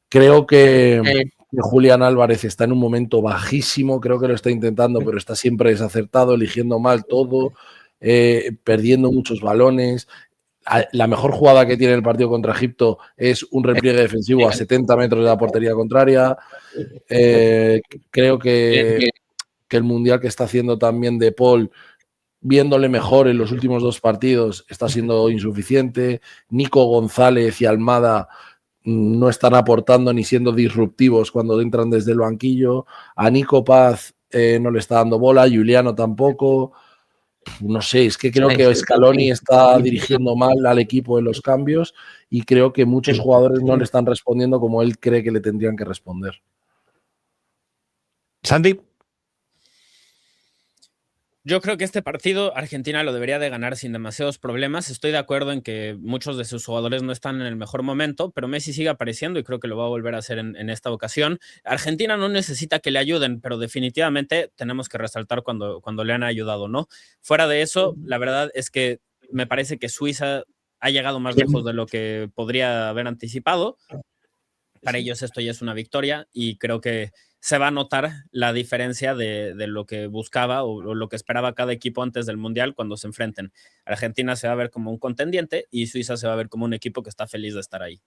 Creo que Julián Álvarez está en un momento bajísimo, creo que lo está intentando, pero está siempre desacertado, eligiendo mal todo, perdiendo muchos balones. La mejor jugada que tiene el partido contra Egipto es un repliegue defensivo a 70 metros de la portería contraria. Creo que el Mundial que está haciendo también De Paul, viéndole mejor en los últimos 2 partidos, está siendo insuficiente. Nico González y Almada no están aportando ni siendo disruptivos cuando entran desde el banquillo. A Nico Paz no le está dando bola, Juliano tampoco. No sé, es que creo que Scaloni está dirigiendo mal al equipo en los cambios y creo que muchos jugadores no le están respondiendo como él cree que le tendrían que responder. Santi. Yo creo que este partido Argentina lo debería de ganar sin demasiados problemas. Estoy de acuerdo en que muchos de sus jugadores no están en el mejor momento, pero Messi sigue apareciendo y creo que lo va a volver a hacer en esta ocasión. Argentina no necesita que le ayuden, pero definitivamente tenemos que resaltar cuando le han ayudado, ¿no? Fuera de eso, la verdad es que me parece que Suiza ha llegado más lejos de lo que podría haber anticipado. Para ellos esto ya es una victoria y creo que se va a notar la diferencia de lo que buscaba o lo que esperaba cada equipo antes del Mundial cuando se enfrenten. Argentina se va a ver como un contendiente y Suiza se va a ver como un equipo que está feliz de estar ahí.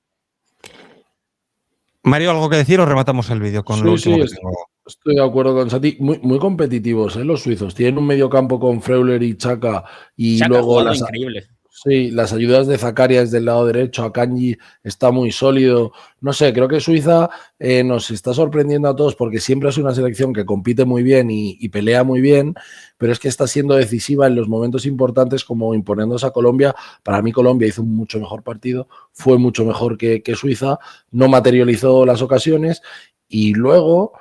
Mario, ¿algo que decir o rematamos el vídeo con lo último que tengo? Estoy de acuerdo con Santi. Muy competitivos, los suizos. Tienen un medio campo con Freuler y Xhaka y Xhaka luego increíble. Sí, las ayudas de Zakaria del lado derecho, Akanji está muy sólido. No sé, creo que Suiza nos está sorprendiendo a todos porque siempre es una selección que compite muy bien y pelea muy bien, pero es que está siendo decisiva en los momentos importantes como imponiéndose a Colombia. Para mí Colombia hizo un mucho mejor partido, fue mucho mejor que Suiza, no materializó las ocasiones y luego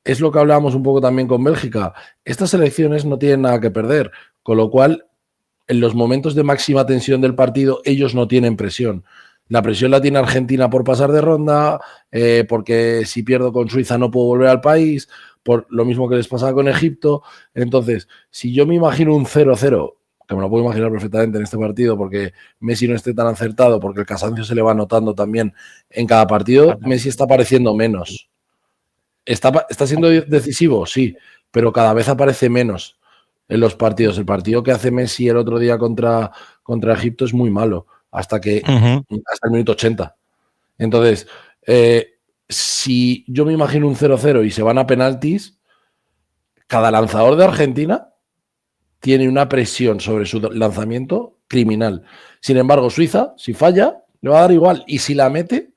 es lo que hablábamos un poco también con Bélgica. Estas selecciones no tienen nada que perder, con lo cual en los momentos de máxima tensión del partido, ellos no tienen presión. La presión la tiene Argentina por pasar de ronda, porque si pierdo con Suiza no puedo volver al país, por lo mismo que les pasaba con Egipto. Entonces, si yo me imagino un 0-0, que me lo puedo imaginar perfectamente en este partido, porque Messi no esté tan acertado, porque el cansancio se le va notando también en cada partido, Messi está apareciendo menos. ¿Está siendo decisivo? Sí, pero cada vez aparece menos en los partidos. El partido que hace Messi el otro día contra Egipto es muy malo, hasta el minuto 80. Entonces, si yo me imagino un 0-0 y se van a penaltis, cada lanzador de Argentina tiene una presión sobre su lanzamiento criminal. Sin embargo, Suiza, si falla, le va a dar igual. Y si la mete,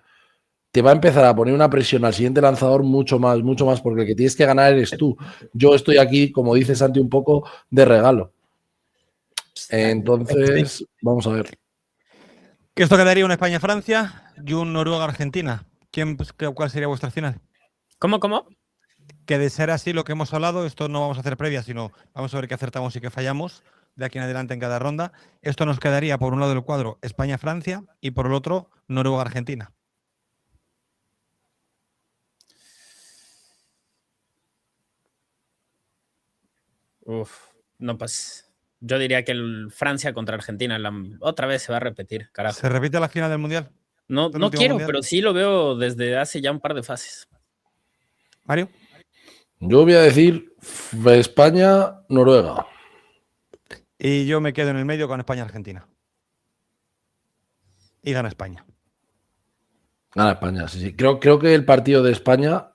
te va a empezar a poner una presión al siguiente lanzador mucho más, porque el que tienes que ganar eres tú. Yo estoy aquí, como dice Santi, un poco de regalo. Entonces, vamos a ver. Que esto quedaría una España-Francia y un Noruega-Argentina. ¿Cuál sería vuestra final? ¿Cómo? Que de ser así lo que hemos hablado, esto no vamos a hacer previa, sino vamos a ver qué acertamos y qué fallamos de aquí en adelante en cada ronda. Esto nos quedaría por un lado del cuadro España-Francia y por el otro Noruega-Argentina. No, pues yo diría que el Francia contra Argentina otra vez se va a repetir, carajo. ¿Se repite la final del Mundial? No quiero, mundial? Pero sí lo veo desde hace ya un par de fases. Mario. Yo voy a decir España-Noruega. Y yo me quedo en el medio con España-Argentina. Y gana España. Gana España, sí. Creo que el partido de España,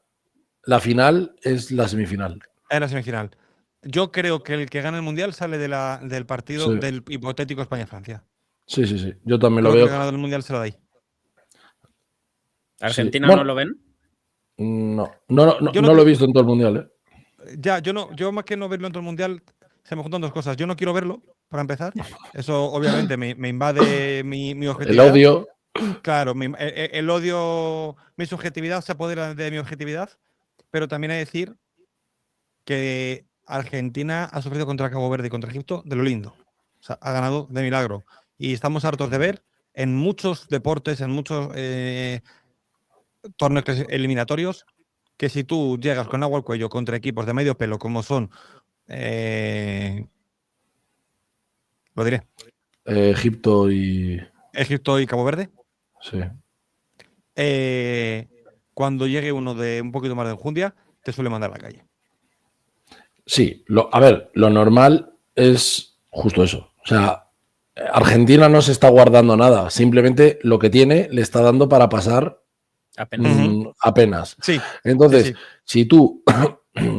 la final es la semifinal. Es la semifinal. Yo creo que el que gana el Mundial sale del partido del hipotético España-Francia. Sí. Yo también lo veo. El ganador del Mundial se lo da ahí. ¿Argentina no lo ven? No lo he visto en todo el Mundial. Ya, yo más que no verlo en todo el Mundial, se me juntan dos cosas. Yo no quiero verlo, para empezar. Eso obviamente me invade mi El objetividad. odio. Claro, el odio, mi subjetividad se apodera de mi objetividad, pero también hay que decir que Argentina ha sufrido contra Cabo Verde y contra Egipto de lo lindo. O sea, ha ganado de milagro. Y estamos hartos de ver en muchos deportes, en muchos torneos eliminatorios, que si tú llegas con agua al cuello contra equipos de medio pelo como son, lo diré, Egipto y. Egipto y Cabo Verde, Sí. cuando llegue uno de un poquito más de enjundia, te suele mandar a la calle. Sí, a ver, lo normal es justo eso. O sea, Argentina no se está guardando nada. Simplemente lo que tiene le está dando para pasar apenas. Sí. Entonces, sí. si tú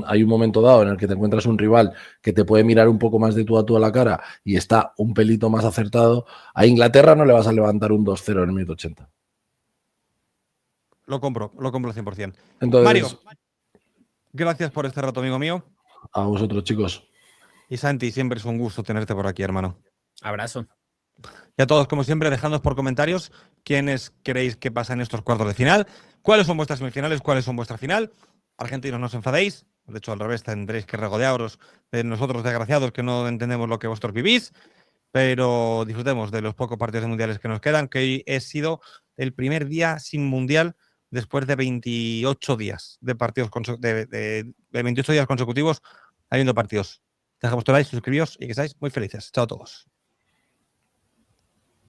hay un momento dado en el que te encuentras un rival que te puede mirar un poco más de tú a la cara y está un pelito más acertado, a Inglaterra no le vas a levantar un 2-0 en el minuto 80. Lo compro al 100%. Entonces, Mario, gracias por este rato, amigo mío. A vosotros, chicos. Y Santi, siempre es un gusto tenerte por aquí, hermano. Abrazo. Y a todos, como siempre, dejadnos por comentarios quiénes queréis que pasen estos cuartos de final, cuáles son vuestras semifinales, cuáles son vuestra final. Argentinos, no os enfadéis. De hecho, al revés, tendréis que regodearos de nosotros desgraciados que no entendemos lo que vosotros vivís. Pero disfrutemos de los pocos partidos mundiales que nos quedan, que hoy ha sido el primer día sin mundial después de 28 días de partidos de 28 días consecutivos habiendo partidos. Dejad vuestro like, suscribíos y que seáis muy felices. Chao a todos.